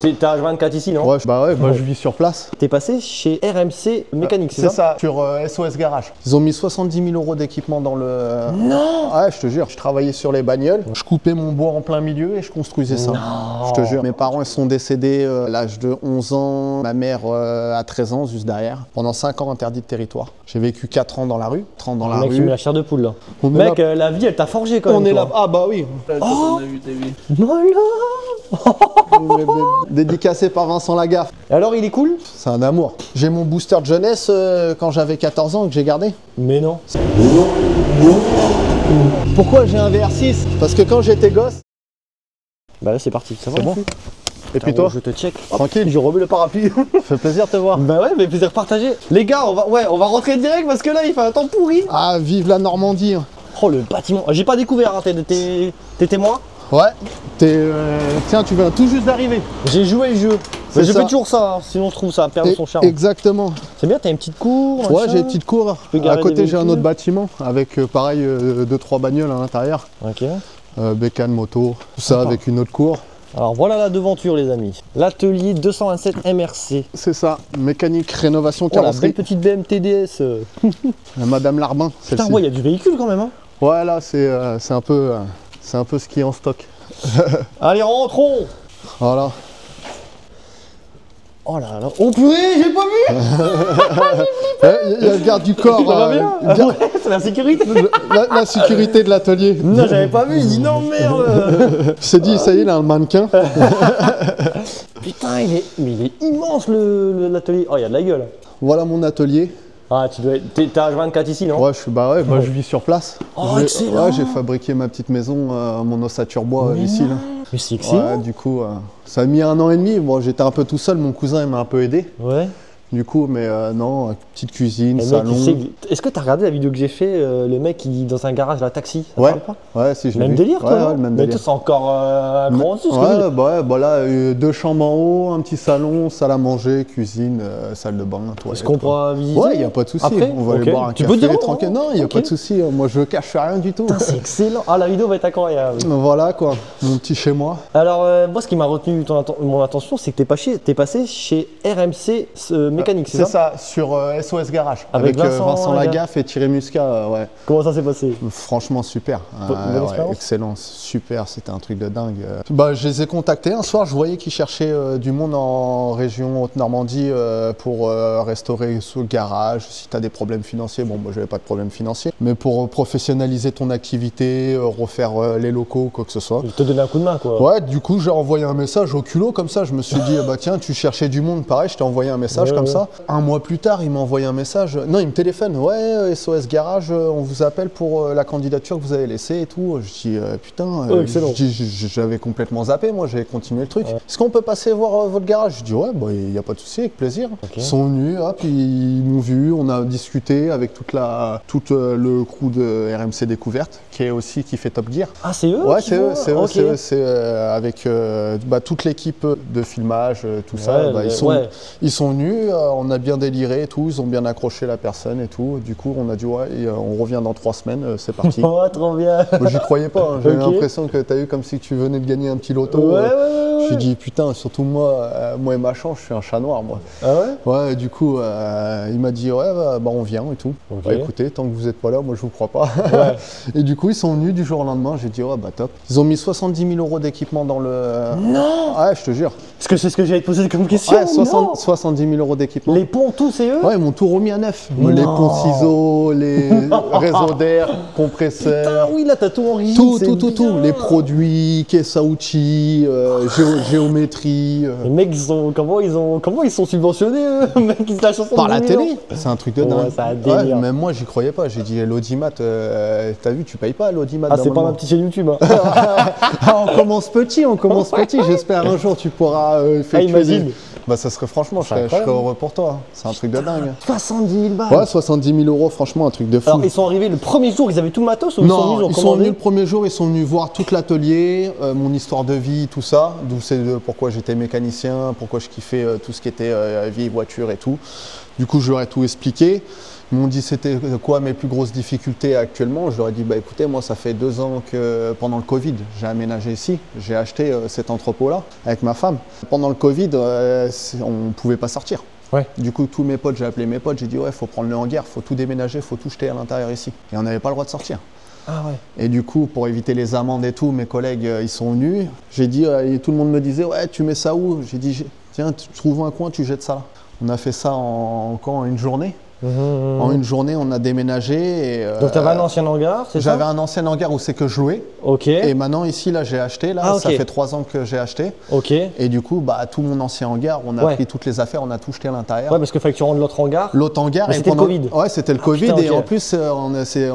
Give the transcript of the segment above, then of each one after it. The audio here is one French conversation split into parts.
T'as H24 ici, non? Ouais, bah ouais, moi je vis sur place. T'es passé chez RMC Mécanique, c'est ça? C'est ça, sur SOS Garage. Ils ont mis 70 000 € d'équipement dans le... Non! Ouais, je te jure, je travaillais sur les bagnoles, je coupais mon bois en plein milieu et je construisais ça. Non. Je te jure. Mes parents ils sont décédés à l'âge de 11 ans, ma mère à 13 ans, juste derrière. Pendant 5 ans interdit de territoire. J'ai vécu 4 ans dans la rue, 30 dans la Mec, rue. tu mets la chair de poule là. On est Mec, là. la vie elle t'a forgé quand même. On est toi. là. Ah bah oui. Oh. Voilà. Dédicacé par Vincent Lagaffe. Et alors il est cool? C'est un amour. J'ai mon booster de jeunesse quand j'avais 14 ans que j'ai gardé. Mais non. Pourquoi j'ai un VR6? Parce que quand j'étais gosse... Bah là c'est parti, ça va? C'est bon. Et puis toi? Je te check. Tranquille. Je remets le parapluie. Ça fait plaisir de te voir. Bah ouais, mais plaisir partagé. Les gars, on va rentrer direct parce que là il fait un temps pourri. Ah, vive la Normandie. Oh le bâtiment. J'ai pas découvert, hein. T'es témoin? Ouais. Tiens, tu viens tout juste d'arriver. J'ai joué le jeu. C'est Je ça. fais toujours ça, hein. Sinon je trouve ça perd son charme. Exactement. C'est bien, t'as une petite cour. Ouais, machin. j'ai une petite cour. peux À garer côté, des j'ai un véhicules. autre bâtiment avec pareil 2-3 bagnoles à l'intérieur. Ok. Bécane, moto, tout ça avec une autre cour. Alors voilà la devanture les amis. L'atelier 227 MRC. C'est ça, mécanique, rénovation, Oh la carrosserie. belle petite BM TDS. Madame Larbin, Putain celle-ci. ouais, il y a du véhicule quand même hein. Ouais, là, c'est un peu ce qui est en stock. Allez rentrons. Voilà. Oh là là. Oh purée, j'ai pas vu. Il y a le garde du corps. Ça va bien. le garde- C'est la sécurité. la sécurité de l'atelier. Non j'avais pas vu, il dit non merde. Il s'est dit, ça y est, il a un mannequin. Putain il est immense l'atelier. Oh il y a de la gueule. Voilà mon atelier. Ah tu dois être. T'as H24 ici non? Ouais, moi je vis sur place. Oh, J'ai- excellent. Ouais, j'ai fabriqué ma petite maison, mon ossature bois ici. Là. Mais c'est excellent. Ouais, du coup, ça a mis 1 an et demi. Bon, j'étais un peu tout seul, mon cousin il m'a un peu aidé. Ouais. Du coup, mais non, petite cuisine, Et mec, salon. tu sais, est-ce que t'as regardé la vidéo que j'ai fait, le mec qui dans un garage, la taxi, ça Ouais, parle pas? ouais, si je l'ai Même vu. délire toi, Ouais, non ouais, le même mais délire. toi c'est encore un grand dessus, ce que je veux dire. Ouais, bah là, 2 chambres en haut, un petit salon, salle à manger, cuisine, salle de bain, toilette. Est-ce qu'on pourra visiter? Ouais, il n'y a pas de souci. Après On va Ok. aller boire un Tu café peux dire tranquille. Non, il n'y a Ok. pas de souci. Moi, je cache rien du tout. Putain, c'est excellent. Ah, la vidéo va être incroyable. Voilà quoi, mon petit chez moi. Alors, moi, ce qui m'a retenu mon attention, c'est que t'es passé chez RMC Mécanique, c'est ça? sur SOS Garage. Avec Vincent Lagaffe et Thierry Muscat, ouais. Comment ça s'est passé? Franchement, super. Bonne expérience. Excellent, super, c'était un truc de dingue. Bah, je les ai contactés un soir, je voyais qu'ils cherchaient du monde en région Haute-Normandie pour restaurer sous le garage. Si tu as des problèmes financiers, bon, moi, j'avais pas de problème financier, mais pour professionnaliser ton activité, refaire les locaux, quoi que ce soit. Je te donner un coup de main, quoi. Ouais, du coup, j'ai envoyé un message au culot comme ça. Je me suis dit, bah tiens, tu cherchais du monde, pareil, je t'ai envoyé un message Ouais, comme ouais. ça. 1 mois plus tard, il m'a envoyé un message. Non, il me téléphone. Ouais, SOS Garage, on vous appelle pour la candidature que vous avez laissée et tout. Je dis, putain, excellent. je dis, j'avais complètement zappé, moi, j'avais continué le truc. Est-ce qu'on peut passer voir votre garage? Je dis, ouais, bah, il n'y a pas de souci, avec plaisir. Ils sont venus, hop, ils m'ont vu, on a discuté avec tout le crew de RMC Découverte, qui fait Top Gear. Ah, c'est eux? Ouais, qui c'est eux, font c'est eux, Ok. c'est eux, c'est avec toute l'équipe de filmage, tout ça. Ouais, Bah, ouais. ils sont venus, on a bien déliré et tout, ils ont bien accroché la personne et tout. Du coup, on a dit ouais, on revient dans 3 semaines, c'est parti. Oh, trop bien. Moi, j'y croyais pas, hein. J'avais Ok. l'impression que t'as eu comme si tu venais de gagner un petit loto. Ouais, ouais, Je ouais. me suis dit putain, surtout moi et ma chance, je suis un chat noir moi. Ah ouais? Ouais, du coup, il m'a dit ouais, bah, on vient et tout. Ok. Bah écoutez, tant que vous êtes pas là, moi je vous crois pas. Ouais. Et du coup, ils sont venus du jour au lendemain. J'ai dit ouais, bah top. Ils ont mis 70 000 € d'équipement dans le. Non! Ouais, je te jure. Est-ce que c'est ce que j'allais te poser comme question? Ouais, Non. 70 000 € d'équipement. Les ponts, tous, c'est eux? Ouais, ils m'ont tout remis à neuf. Non. Les ponts ciseaux, les réseaux d'air, compresseurs. Putain, oui, là, t'as tout en rigide. Tout, c'est tout, tout, tout. bien. Les produits, Kessauchi, géométrie. Les mecs, comment ils sont subventionnés, eux? Mec, ils se la chanson Par de la 10 000 télé, c'est un truc de Ouais, dingue. c'est un délire. Même moi, j'y croyais pas. J'ai dit l'audimat, t'as vu, tu payes pas l'audimat. Ah, c'est pas ma petite chaîne YouTube, hein. Ah, on commence petit, on commence petit. J'espère un jour tu pourras effectuer. imagine. Bah, ça serait franchement, je serais incroyable. heureux pour toi. C'est un truc de dingue. 70 000 balles. Ouais, 70 000 €, franchement, un truc de fou. Alors, ils sont arrivés le premier jour, ils avaient tout le matos ou ils sont venus, Non, ils sont commandé venus le premier jour, ils sont venus voir tout l'atelier, mon histoire de vie, tout ça, d'où c'est pourquoi j'étais mécanicien, pourquoi je kiffais tout ce qui était vieille voiture et tout. Du coup, je leur ai tout expliqué. Ils m'ont dit c'était quoi mes plus grosses difficultés actuellement. Je leur ai dit bah écoutez, moi ça fait 2 ans que pendant le Covid, j'ai aménagé ici. J'ai acheté cet entrepôt-là avec ma femme. Pendant le Covid, on ne pouvait pas sortir. Ouais. Du coup, tous mes potes, j'ai appelé mes potes, j'ai dit ouais, faut prendre le hangar, faut tout déménager, faut tout jeter à l'intérieur ici. Et on n'avait pas le droit de sortir. Ah ouais. Et du coup, pour éviter les amendes et tout, mes collègues, ils sont venus. J'ai dit, et tout le monde me disait, ouais, tu mets ça où? J'ai dit, tiens, tu trouves un coin, tu jettes ça là. On a fait ça en une journée. En une journée, on a déménagé. Et, donc, tu avais un ancien hangar, c'est ça? J'avais un ancien hangar où c'est que je louais. Ok. Et maintenant, ici, là, j'ai acheté. Là, ok. Ça fait 3 ans que j'ai acheté. Ok. Et du coup, bah, tout mon ancien hangar, on a pris toutes les affaires, on a tout jeté à l'intérieur. Ouais, parce qu'il fallait que tu rendes l'autre hangar. L'autre hangar. C'était le Covid. Ouais, c'était le Covid. Putain, et en plus, on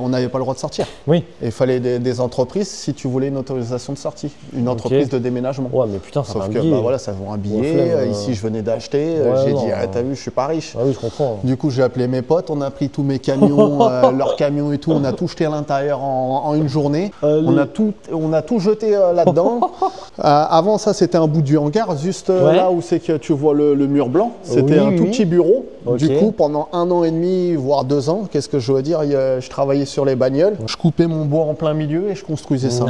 n'avait pas le droit de sortir. Oui. Et il fallait des entreprises si tu voulais une autorisation de sortie. Une entreprise de déménagement. Ouais, mais putain, ça va un Sauf que, billet. bah, voilà, ça vaut un billet. Ici, je venais d'acheter. J'ai dit, ah, t'as vu, je suis pas riche. Ah oui, je comprends. Du coup, j'ai appelé mes potes, on a pris tous mes camions, leurs camions et tout, on a tout jeté à l'intérieur en une journée. On a tout jeté là-dedans. Avant ça, c'était un bout du hangar, juste là où c'est que tu vois le mur blanc. C'était un tout petit bureau. Du coup, pendant 1 an et demi, voire 2 ans, qu'est-ce que je veux dire, je travaillais sur les bagnoles. Je coupais mon bois en plein milieu et je construisais ça.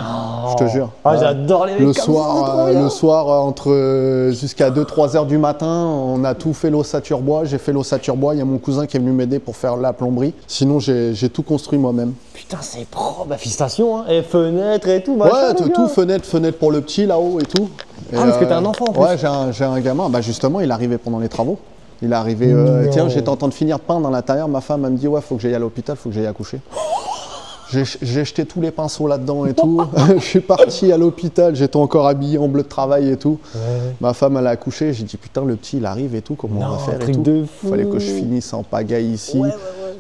Je te jure. Ah, j'adore les mecs le soir, entre jusqu'à 2-3 heures du matin, on a tout fait l'ossature bois. J'ai fait l'ossature bois. Il y a mon cousin qui est venu m'aider pour faire la plomberie. Sinon, j'ai tout construit moi-même. Putain, c'est pro, bah félicitations, hein. Et fenêtres et tout, machin. Ouais, tout, fenêtre pour le petit là-haut et tout. Et parce que t'as un enfant en plus. Ouais, j'ai un gamin. Bah justement, il est arrivé pendant les travaux. Il est arrivé, tiens, j'étais en train de finir de peindre à l'intérieur. Ma femme, elle me dit, ouais, faut que j'aille à l'hôpital, faut que j'aille accoucher. J'ai jeté tous les pinceaux là-dedans et tout. Je suis parti à l'hôpital, j'étais encore habillé en bleu de travail et tout. Ma femme, elle a accouché. J'ai dit, putain, le petit, il arrive et tout, comment on va faire et tout. Il fallait que je finisse en pagaille ici.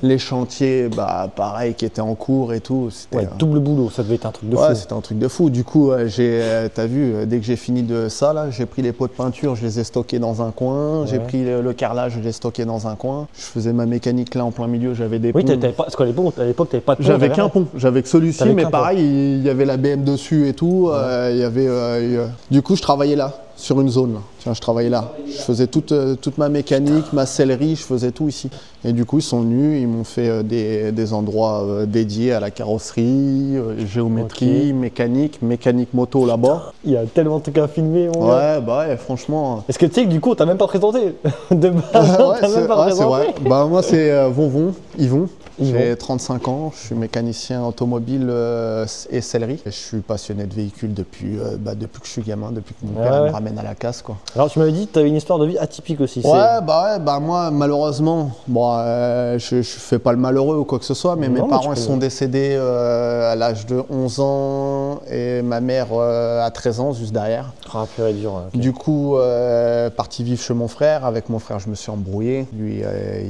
Les chantiers, bah, pareil, qui étaient en cours et tout. Ouais, double boulot, ça devait être un truc de fou. Ouais, c'était un truc de fou. Du coup, t'as vu, dès que j'ai fini de ça, là, j'ai pris les pots de peinture, je les ai stockés dans un coin. J'ai pris le carrelage, je l'ai stocké dans un coin. Je faisais ma mécanique là en plein milieu, j'avais des ponts. Oui, parce qu'à l'époque, t'avais pas de pont. J'avais qu'un pont, j'avais que celui-ci, mais pareil, il y avait la BM dessus et tout. Du coup, je travaillais là. Sur une zone, là. Tiens, je travaillais là. Je faisais toute ma mécanique, ma sellerie, je faisais tout ici. Et du coup, ils sont venus, ils m'ont fait des endroits dédiés à la carrosserie, géométrie, mécanique moto là-bas. Il y a tellement de trucs à filmer. Ouais, bah ouais, franchement. Est-ce que tu sais que du coup, t'as même pas présenté de base, t'as même pas présenté. C'est vrai. Bah moi, c'est Yvon. J'ai 35 ans, je suis mécanicien automobile et sellerie. Je suis passionné de véhicules depuis que je suis gamin, depuis que mon père me ramène à la casse, quoi. Alors tu m'avais dit que tu avais une histoire de vie atypique aussi. Ouais, moi malheureusement, je fais pas le malheureux ou quoi que ce soit, mais mes parents ils sont décédés à l'âge de 11 ans et ma mère à 13 ans, juste derrière. Ah, pur et dur. Okay. Du coup, parti vivre chez mon frère. Avec mon frère, je me suis embrouillé. Lui,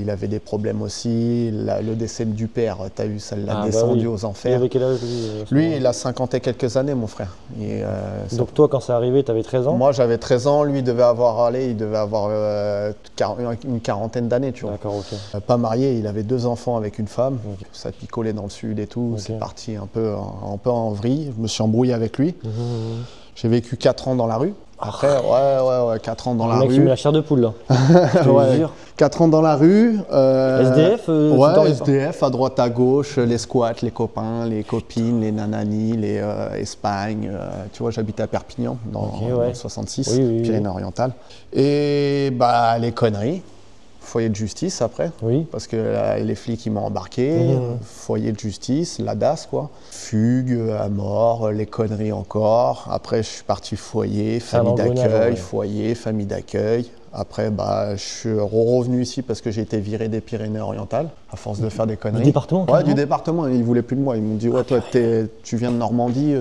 il avait des problèmes aussi. Le décès du père, t'as vu, ça l'a descendu aux enfers. Il avait quel âge lui, il a 50 et quelques années, mon frère. Donc toi, quand c'est arrivé, t'avais 13 ans? Moi, j'avais 13 ans. Lui, il devait avoir une quarantaine d'années, tu vois. D'accord, ok. Pas marié, il avait 2 enfants avec une femme. Okay. Ça picolait dans le sud et tout. Okay. C'est parti un peu en vrille. Je me suis embrouillé avec lui. J'ai vécu 4 ans dans la rue. Après, 4 ans dans la rue. Le mec qui met la chair de poule, là. Ouais, 4 ans dans la rue. SDF ouais, SDF, à droite, à gauche, les squats, les copains, les copines, les nananis, les Espagne. Tu vois, j'habitais à Perpignan, dans le 66, Pyrénées-Orientales. Et les conneries. Foyer de justice après, parce que les flics ils m'ont embarqué, foyer de justice, la DAS quoi, fugue à mort, les conneries encore. Après je suis parti foyer, famille d'accueil, foyer, famille d'accueil. Après je suis revenu ici parce que j'ai été viré des Pyrénées-Orientales à force de faire des conneries. Du département? Ouais, du département. Ils voulaient plus de moi. Ils m'ont dit ouais toi tu viens de Normandie.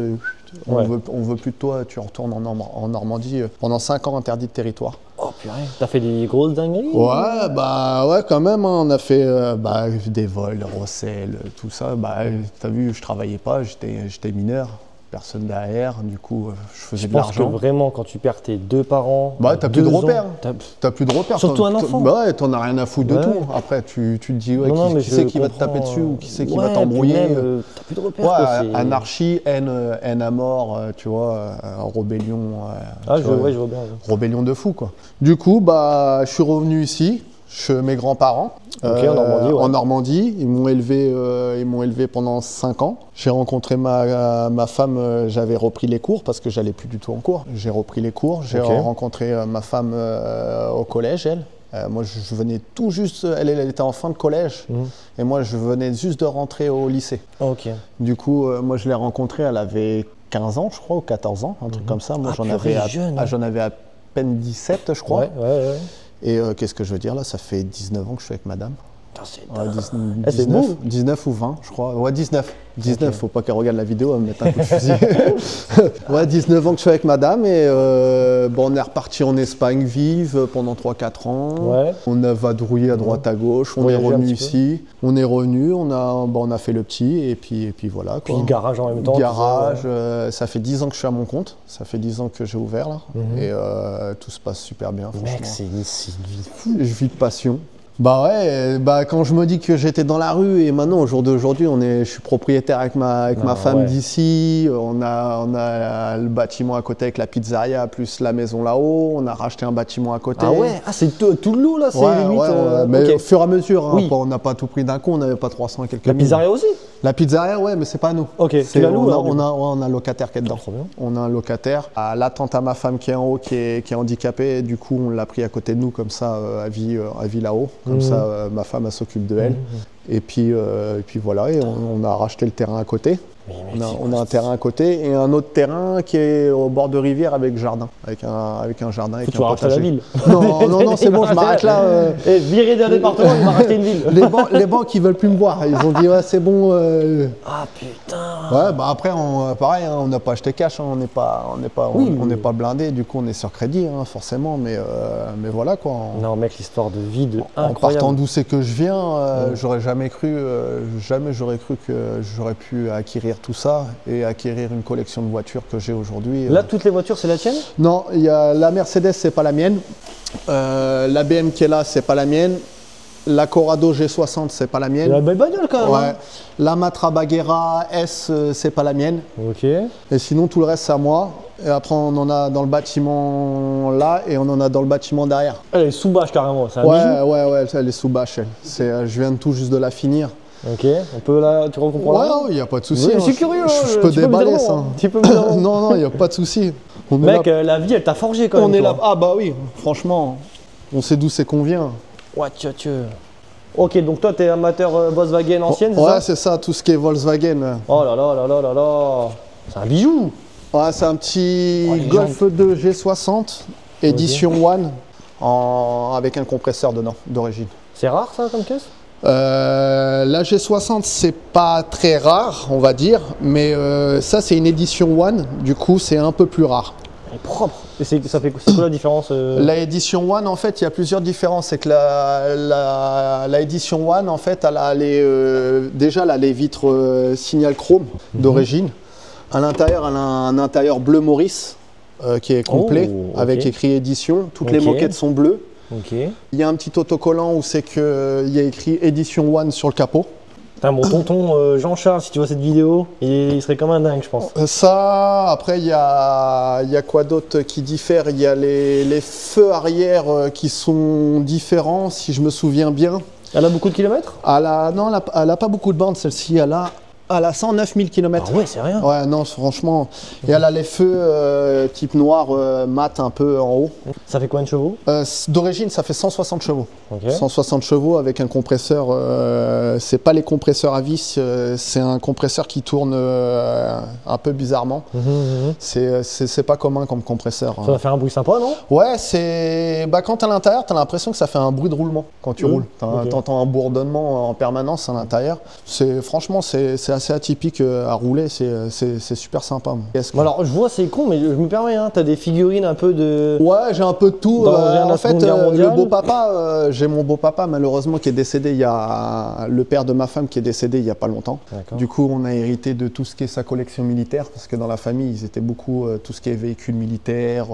On veut plus de toi, tu retournes en Normandie. Pendant 5 ans, interdit de territoire. Oh purée, t'as fait des grosses dingueries? Ouais, quand même. Hein, on a fait des vols, recels, tout ça. T'as vu, je travaillais pas, j'étais mineur. Personne derrière, du coup, je faisais de l'argent. Je pense que vraiment, quand tu perds tes 2 parents. T'as plus de repères. T'as plus de repères. Surtout un enfant. T'en as rien à foutre de tout. Après, tu te dis, qui c'est qui va te taper dessus ou qui c'est qui va t'embrouiller. T'as plus de repères. Anarchie, haine à mort, tu vois, rébellion. Je vois bien. Rébellion de fou, quoi. Du coup, je suis revenu ici. chez mes grands-parents. En Normandie, ouais. En Normandie, ils m'ont élevé pendant 5 ans. J'ai rencontré ma femme, j'avais repris les cours parce que j'allais plus du tout en cours. J'ai repris les cours, j'ai rencontré ma femme au collège, elle. Moi, je venais tout juste, elle était en fin de collège, et moi, je venais juste de rentrer au lycée. Ok. Du coup, moi, je l'ai rencontrée, elle avait 15 ans, je crois, ou 14 ans, un truc comme ça. Moi, j'en avais à peine 17, je crois. Ouais. Et qu'est-ce que je veux dire là, ça fait 19 ans que je suis avec madame. C'est 19, 19 ou 20, je crois. Ouais, 19. 19, faut pas qu'elle regarde la vidéo, elle me mettre un coup de fusil. Ouais, 19 ans que je suis avec madame et on est reparti en Espagne vive pendant 3-4 ans. Ouais. On a vadrouillé à droite à gauche, on est revenu ici. On est revenu, on a fait le petit et puis voilà. Puis le garage en même temps. Garage, ça fait 10 ans que je suis à mon compte, ça fait 10 ans que j'ai ouvert là. Et tout se passe super bien, franchement. Mec, c'est une vie fou. Je vis de passion. Bah ouais, quand je me dis que j'étais dans la rue et maintenant au jour d'aujourd'hui, je suis propriétaire avec ma femme d'ici, on a le bâtiment à côté avec la pizzeria plus la maison là-haut, on a racheté un bâtiment à côté. Ah ouais, c'est tout le lot là, c'est limite. Mais au fur et à mesure, on n'a pas tout pris d'un coup, on n'avait pas 300 et quelques mille. La pizzeria aussi? La pizzeria, ouais, mais c'est pas à nous. Ok, tu la loues alors, on a un locataire qui est dedans. On a un locataire. La tante à ma femme qui est en haut, qui est handicapée, du coup on l'a pris à côté de nous comme ça, à vie là-haut. Comme ça, ma femme elle s'occupe de elle. Et puis voilà, et on a racheté le terrain à côté. On a un terrain à côté et un autre terrain qui est au bord de rivière avec jardin, avec un jardin. Faut que tu vas racheter la ville. Non, c'est bon, je m'arrête là. Viré d'un département, il va racheter une ville. Les banques, ils veulent plus me voir. Ils ont dit, ouais, c'est bon. Ah putain. Ouais, après, pareil, on n'a pas acheté cash, on n'est pas blindé, du coup, on est sur crédit, forcément, mais voilà quoi. Non, mec, l'histoire de vie incroyable. En partant d'où c'est que je viens, j'aurais jamais cru que j'aurais pu acquérir tout ça et acquérir une collection de voitures que j'ai aujourd'hui. Là, toutes les voitures, c'est la tienne? Non, il y a la Mercedes, c'est pas la mienne. La BM qui est là, c'est pas la mienne. La Corrado G60, c'est pas la mienne. La belle bagnole quand même. Ouais. Hein. La Matra Bagheera S, c'est pas la mienne. Ok. Et sinon, tout le reste, c'est à moi. Et après, on en a dans le bâtiment là et on en a dans le bâtiment derrière. Elle est sous bâche carrément, c'est un bijou. Ouais, elle est sous bâche. Je viens de tout juste de la finir. Ok, on peut là, tu comprends là? Ouais, il n'y a pas de souci. Je suis curieux. Je peux déballer ça. Tu peux me Non, il n'y a pas de souci. Mec, la vie, elle t'a forgé quand même. On est là. Ah bah oui, franchement, on sait d'où c'est qu'on vient. Ouais, Ok, donc toi, t'es amateur Volkswagen ancienne, c'est ça? Ouais, c'est ça, tout ce qui est Volkswagen. Oh là là. C'est un bijou. Ouais, c'est un petit Golf 2 G60, édition One, avec un compresseur dedans, d'origine. C'est rare ça comme caisse? La G60, c'est pas très rare, on va dire, mais ça, c'est une édition One, du coup, c'est un peu plus rare. Elle est propre. Et c'est quoi la différence La édition One, en fait, il y a plusieurs différences. C'est que la édition One, en fait, elle a déjà elle a les vitres signal chrome d'origine. À l'intérieur, elle a un intérieur bleu Maurice qui est complet, avec écrit édition. Toutes les moquettes sont bleues. Il y a un petit autocollant où c'est qu'il y a écrit édition One sur le capot. Mon tonton Jean-Charles, si tu vois cette vidéo, il serait comme un dingue, je pense. Ça, après, il y a quoi d'autre qui diffère? Il y a les feux arrière qui sont différents, si je me souviens bien. Elle a beaucoup de kilomètres? Non, elle n'a pas beaucoup de bandes, celle-ci. Elle a 109 000 km. Ah ouais, c'est rien. Ouais, non, franchement. Et elle a les feux type noir, mat un peu en haut. Ça fait combien de chevaux? D'origine, ça fait 160 chevaux. 160 160 chevaux avec un compresseur. C'est pas les compresseurs à vis, c'est un compresseur qui tourne un peu bizarrement. C'est pas commun comme compresseur. Ça va faire un bruit sympa, non? Ouais, quand t'es à l'intérieur, t'as l'impression que ça fait un bruit de roulement quand tu roules. T'entends un bourdonnement en permanence à l'intérieur. Franchement, c'est assez atypique à rouler, c'est super sympa. Alors je vois, c'est con, mais je me permets, t'as des figurines un peu de... Ouais, j'ai un peu de tout. En fait, le beau-papa, j'ai mon beau-papa malheureusement qui est décédé, le père de ma femme qui est décédé il n'y a pas longtemps. Du coup, on a hérité de tout ce qui est sa collection militaire, parce que dans la famille, ils étaient beaucoup tout ce qui est véhicules militaires,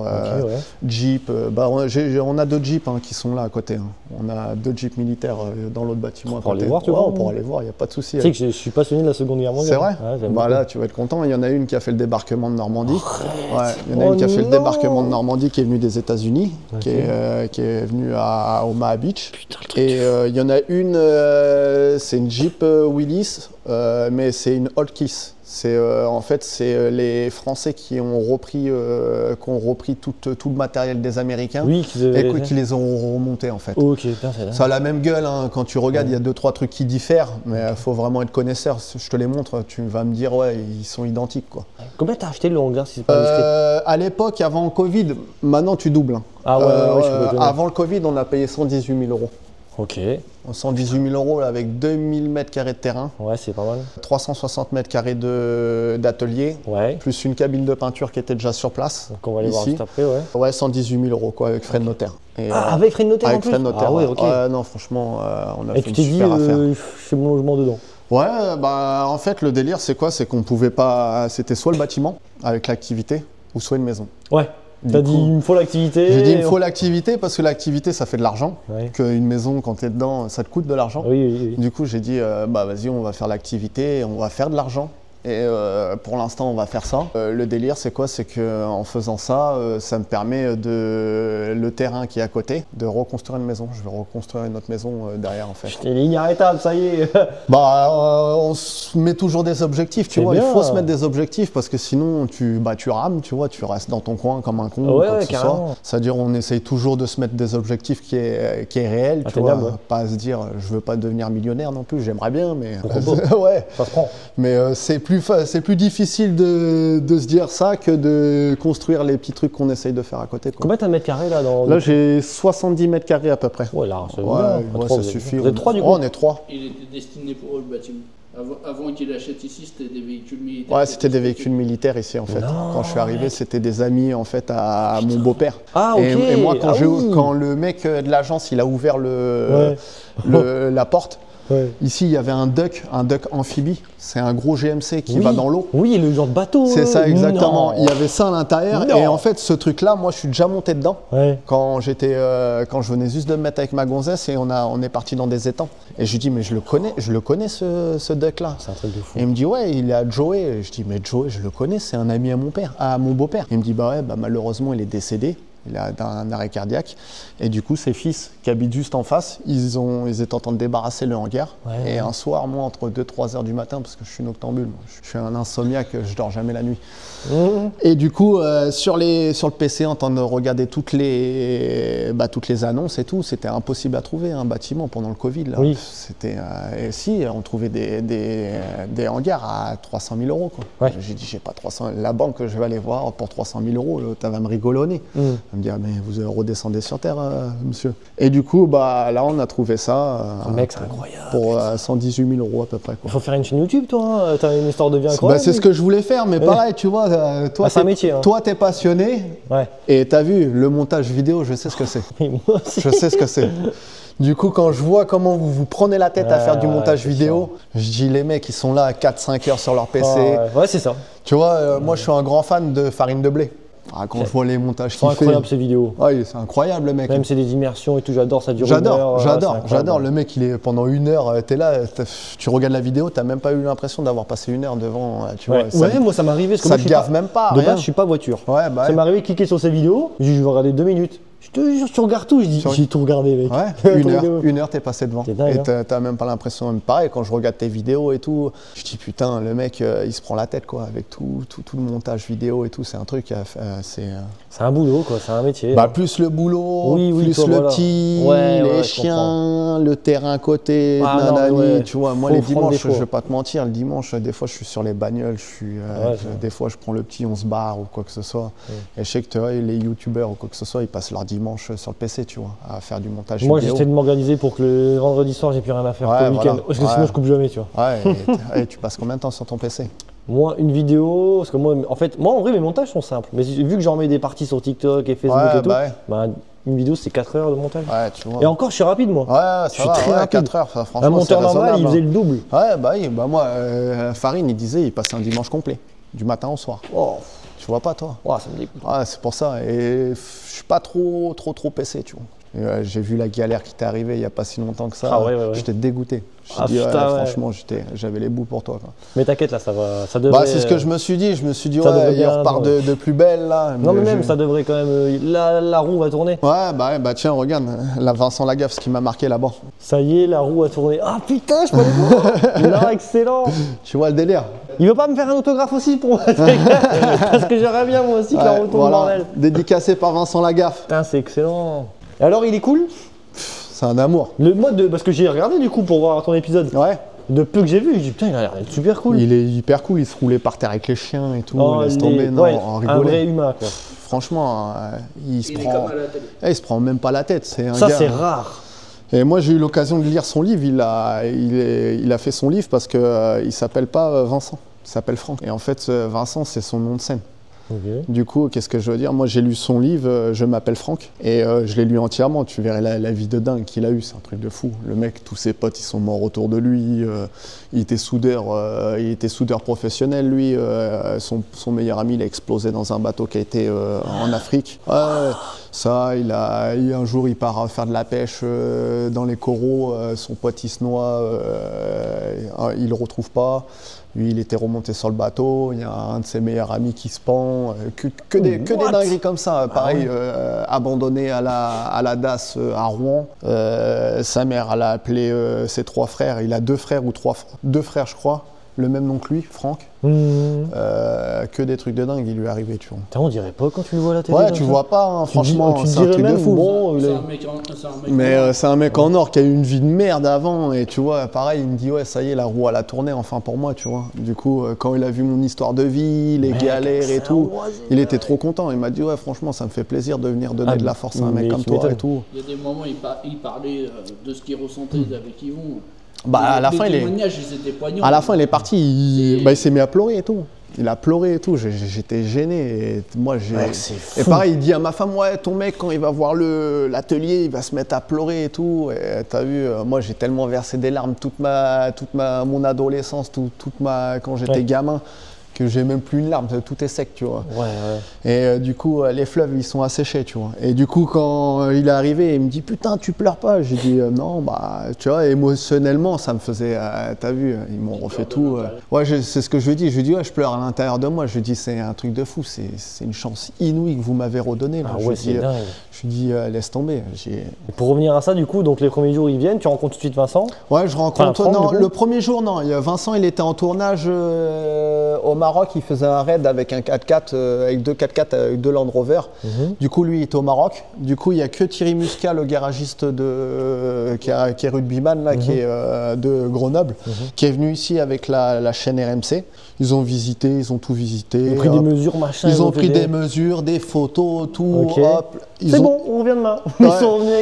Jeep. On a 2 Jeeps qui sont là à côté. On a 2 Jeeps militaires dans l'autre bâtiment. On pourra les voir, tu vois. On pourra les voir, il n'y a pas de souci. Tu sais que je suis passionné de la Seconde Seconde Guerre mondiale. C'est vrai? Ouais, j'aime Bah beaucoup. là, tu vas être content. Il y en a une qui a fait le débarquement de Normandie. Ouais, il y en a Oh une qui a fait le non. débarquement de Normandie qui est venue des États-Unis, Ok. qui est venue à Omaha Beach. Putain, le truc. Et il y en a une, c'est une Jeep Willys, mais c'est une Old Kiss. En fait, c'est les Français qui ont repris tout le matériel des Américains Oui, et qui les ont remontés en fait. Ok, putain, c'est là. Ça a la même gueule, hein. Quand tu regardes, il y a 2-3 trucs qui diffèrent, mais il faut vraiment être connaisseur. Je te les montre, tu vas me dire, ouais, ils sont identiques quoi. Combien t'as acheté le hangar si c'est pas indiscret? À l'époque, avant le Covid, maintenant tu doubles. Hein. Ah ouais, ouais, je peux te avant le Covid, on a payé 118 000 euros. Ok, 118 000 euros là, avec 2000 mètres carrés de terrain, ouais, c'est pas mal. 360 mètres carrés d'atelier, Ouais, plus une cabine de peinture qui était déjà sur place. donc on va aller voir ici. juste après, ouais. Ouais, 118 000 euros quoi, avec frais de notaire. Et, Ah, avec frais de notaire en avec plus? frais de notaire. Ah ouais, ouais. ok. Ouais, non, franchement, on a Et fait tu une t'es dit, super affaire. je fais mon logement dedans. Ouais, bah en fait, le délire, c'est quoi? C'est qu'on pouvait pas. C'était soit le bâtiment avec l'activité, ou soit une maison. Ouais, Du t'as coup, dit, il me faut l'activité. J'ai dit, il me faut l'activité parce que l'activité, ça fait de l'argent. Ouais. Qu'une maison, quand tu es dedans, ça te coûte de l'argent. Oui, oui, oui. Du coup, j'ai dit, bah vas-y, on va faire l'activité, on va faire de l'argent. Et pour l'instant, on va faire ça. Le délire, c'est quoi? C'est qu'en faisant ça, ça me permet le terrain qui est à côté, de reconstruire une maison. Je vais reconstruire une autre maison derrière, en fait. Putain, il est inarrêtable, ça y est. Bah, on se met toujours des objectifs, tu C'est vois. bien. Il faut se mettre des objectifs parce que sinon, tu rames, tu vois. Tu restes dans ton coin comme un con, ou Ouais, quoi ouais, que ce carrément. soit. C'est-à-dire, on essaye toujours de se mettre des objectifs qui est réel, tu Atteignable, vois. ouais. Pas à se dire, je veux pas devenir millionnaire non plus. J'aimerais bien, mais Pourquoi ouais. Ça se prend. Mais c'est plus difficile de se dire ça que de construire les petits trucs qu'on essaye de faire à côté, quoi. Combien t'as de mètres carrés là dans... Là, j'ai 70 mètres carrés à peu près. Ouais, là, c'est Ouais, bien. ouais, Pas trop, ça vous êtes- suffit. Vous êtes trois du coup? Oh, on est trois. Il était destiné pour eux le bâtiment. Avant qu'il achète ici, c'était des véhicules militaires. Ouais, c'était des véhicules militaires ici en fait. Non, Quand je suis arrivé, c'était des amis en fait à mon beau-père. Ah, ok. Et moi, Ah oui. quand le mec de l'agence, il a ouvert la porte, Ouais. ici il y avait un duck amphibie. C'est un gros GMC qui Oui. va dans l'eau. Oui, le genre de bateau. C'est ça exactement. Non. Il y avait ça à l'intérieur. Non. Et en fait, ce truc-là, moi, je suis déjà monté dedans. Ouais. Quand je venais juste de me mettre avec ma gonzesse et on est parti dans des étangs. Et je lui dis, mais je le connais ce duck-là. C'est un truc de fou. Et il me dit, ouais, il est à Joey. Et je dis, mais Joey, je le connais, c'est un ami à mon beau-père. Il me dit, bah ouais, bah malheureusement, il est décédé. Il a un arrêt cardiaque. Et du coup, ses fils, qui habitent juste en face, ils étaient en train de débarrasser le hangar. Ouais, Et ouais. un soir, moi, entre 2-3 heures du matin, parce que je suis noctambule, moi, je suis un insomniaque, je dors jamais la nuit. Mmh. Et du coup, sur le PC, en train de regarder toutes les annonces et tout, c'était impossible à trouver un bâtiment pendant le Covid. Là. Oui. Et si, on trouvait des hangars à 300 000 euros. Quoi. Ouais. J'ai dit, j'ai pas 300 la banque, je vais aller voir pour 300 000 euros, tu vas me rigolonner. Mmh. Elle me dit, ah, mais vous redescendez sur terre, monsieur. Et du coup, bah, là, on a trouvé ça Mec, c'est incroyable. pour 118 000 euros à peu près. Quoi. Il faut faire une chaîne YouTube, toi. Hein. T'as une histoire de vie incroyable. Bah, c'est ce que je voulais faire, mais Ouais. pareil, tu vois, toi, Ah, c'est un métier, hein. toi, t'es passionné, Ouais. et t'as vu, le montage vidéo, je sais ce que c'est. Et moi aussi. Je sais ce que c'est. Du coup, quand je vois comment vous vous prenez la tête à faire du Ouais, montage c'est vidéo, je dis, les mecs, ils sont là à 4-5 heures sur leur PC. Ah, ouais, c'est ça. Tu vois, moi, je suis un grand fan de Farine de blé. Ah, quand je vois les montages C'est qu'il fait. incroyable ces vidéos. Ouais, c'est incroyable, le mec. Même c'est des immersions et tout, j'adore, ça dure une heure. J'adore, c'est incroyable. j'adore. Le mec, il est pendant une heure, t'es là, tu regardes la vidéo, t'as même pas eu l'impression d'avoir passé une heure devant, tu Ouais, vois. Ça, ouais, moi ça m'est arrivé. Parce que ça moi, te gave même pas, De rien. base, je suis pas voiture. Ouais, bah Ça ouais. m'est arrivé de cliquer sur ces vidéos, je vais regarder 2 minutes. Je te jure, tu regardes tout. Je dis, Sur- j'ai tout regardé, mec. Ouais, Trop vidéo. une heure, t'es passé devant. C'est dingue, Et hein. t'as même pas l'impression, même pareil, quand je regarde tes vidéos et tout, je dis putain, le mec, il se prend la tête, quoi, avec tout le montage vidéo et tout, c'est un truc, C'est un boulot, quoi, c'est un métier. Bah, plus le boulot, Oui, oui, plus toi, le voilà. petit, Ouais, les ouais, je chiens, le terrain à côté, Ah, non, nanani, ouais. tu vois, moi Faut les prendre dimanches, des fois. je vais pas te mentir, le dimanche, des fois je suis sur les bagnoles, Ouais, des fois je prends le petit, on se barre ou quoi que ce soit. Et je sais que tu vois, les youtubeurs ou quoi que ce soit, ils passent leur dimanche sur le PC, tu vois, à faire du montage Moi, vidéo. j'essaie de m'organiser pour que le vendredi soir, j'ai plus rien à faire Ouais, pour le week-end. voilà. Parce que sinon, Ouais. je coupe jamais, tu vois. Ouais, et tu passes combien de temps sur ton PC? Moi, une vidéo, parce que moi, en vrai, mes montages sont simples. Mais vu que j'en mets des parties sur TikTok et Facebook Ouais, et tout, bah ouais. bah, une vidéo, c'est 4 heures de montage. Ouais, tu vois. Et encore, je suis rapide, moi. Ouais, ça je suis va, très ouais, rapide. 4 heures, ça, franchement, Un monteur c'est normal, il raisonnable, faisait hein. le double. Ouais, bah oui, bah moi, Farine, il disait, il passait un dimanche complet, du matin au soir. Oh, Tu vois pas toi. Ouah, ça me dégoûte. Ouais, c'est pour ça. Et je suis pas trop PC, tu vois. J'ai vu la galère qui t'est arrivée il y a pas si longtemps que ça. Ah ouais. J'étais dégoûté. Ah, Dit, putain, ouais. franchement, j'avais les boules pour toi, quoi. Mais t'inquiète, là, ça devrait. Bah, c'est ce que je me suis dit. Je me suis dit, ça devrait il bien, repart ouais. de plus belle, là. Non, mais même, ça devrait quand même. La roue va tourner. Ouais, bah tiens, regarde, la Vincent Lagaffe, ce qui m'a marqué là-bas. Ça y est, la roue a tourné. Ah putain, je peux aller voir. Non, excellent. Tu vois le délire? Il veut pas me faire un autographe aussi pour moi? Parce que j'aimerais bien moi aussi que la roue tourne, bordel. Dédicacé par Vincent Lagaffe. Putain, c'est excellent. Et alors, il est cool? C'est un amour. Le mode parce que j'ai regardé du coup pour voir ton épisode. Ouais. De peu que j'ai vu, je dis putain, il a l'air d'être super cool. Il est hyper cool, il se roulait par terre avec les chiens et tout, Oh, laisse tomber, non, ouais, en un vrai rigoler. humain quoi. Franchement, il se Il est prend. comme à la télé. Il se prend même pas la tête. C'est un Ça gars. c'est rare. Et moi j'ai eu l'occasion de lire son livre. Il a fait son livre parce que il s'appelle pas Vincent, il s'appelle Franck. Et en fait, Vincent c'est son nom de scène. Okay. Du coup, qu'est-ce que je veux dire? Moi, j'ai lu son livre, Je m'appelle Franck, et je l'ai lu entièrement. Tu verrais la vie de dingue qu'il a eue, c'est un truc de fou. Le mec, tous ses potes, ils sont morts autour de lui. Il était soudeur professionnel, lui. Son meilleur ami, il a explosé dans un bateau qui a été en Afrique. Ouais, ça, un jour, il part faire de la pêche dans les coraux. Son pote, il se noie. Il le retrouve pas. Lui, il était remonté sur le bateau, il y a un de ses meilleurs amis qui se pend, que des dingueries comme ça. Pareil, abandonné à la DAS à Rouen. Sa mère, elle a appelé ses 3 frères. Il a 2 frères ou 2 frères, je crois. Le même nom que lui, Franck. Que des trucs de dingue, il lui est arrivé, tu vois. Putain, on dirait pas quand tu le vois à la télé. Ouais, tu vois pas, hein, franchement, tu c'est un dirais truc de même, fou. bon, C'est un mec en Mais c'est un mec en or qui a eu une vie de merde avant, et tu vois, pareil, il me dit, ouais, ça y est, la roue, elle a tourné, enfin pour moi, tu vois. Du coup, quand il a vu mon histoire de vie, les galères et tout, il était trop content. Il m'a dit, ouais, franchement, ça me fait plaisir de venir donner de la force à un mec comme toi et tout. Il y a des moments, il parlait de ce qu'il ressentait avec Yvon. Bah, à la fin, les témoignages, ils étaient poignants. À la fin, il est parti, il s'est mis à pleurer et tout. Il a pleuré et tout, j'étais gêné. Et moi, c'est et pareil, il dit à ma femme, ouais, ton mec, quand il va voir l'atelier, il va se mettre à pleurer et tout. Et t'as vu, moi, j'ai tellement versé des larmes mon adolescence, quand j'étais gamin, que j'ai même plus une larme, tout est sec, tu vois. Et du coup, les fleuves, ils sont asséchés, tu vois. Et du coup, quand il est arrivé, il me dit, putain, tu pleures pas? J'ai dit, non, bah, tu vois, émotionnellement, ça me faisait, t'as vu, ils m'ont refait tout. Ouais, c'est ce que je lui ai dit. Je lui ai dit, ouais, je pleure à l'intérieur de moi. Je lui ai dit, c'est un truc de fou, c'est une chance inouïe que vous m'avez redonnée. Ah ouais, c'est dingue. Je lui ai dit, laisse tomber. Et pour revenir à ça, du coup, donc les premiers jours, ils viennent, tu rencontres tout de suite Vincent? Ouais, je rencontre. Franck, non, le premier jour, non. Vincent, il était en tournage au Maroc, il faisait un raid avec un 4x4, avec 2 4x4, avec 2 Land Rover. Du coup, lui, il était au Maroc. Du coup, il n'y a que Thierry Muscat, le garagiste qui est rugbyman, là, qui est de Grenoble, qui est venu ici avec la chaîne RMC. Ils ont visité, ils ont tout visité. Ils ont pris des mesures, machin. Ils ont pris des mesures, des photos, tout. Okay. Hop. C'est bon, on revient demain. Ils sont revenus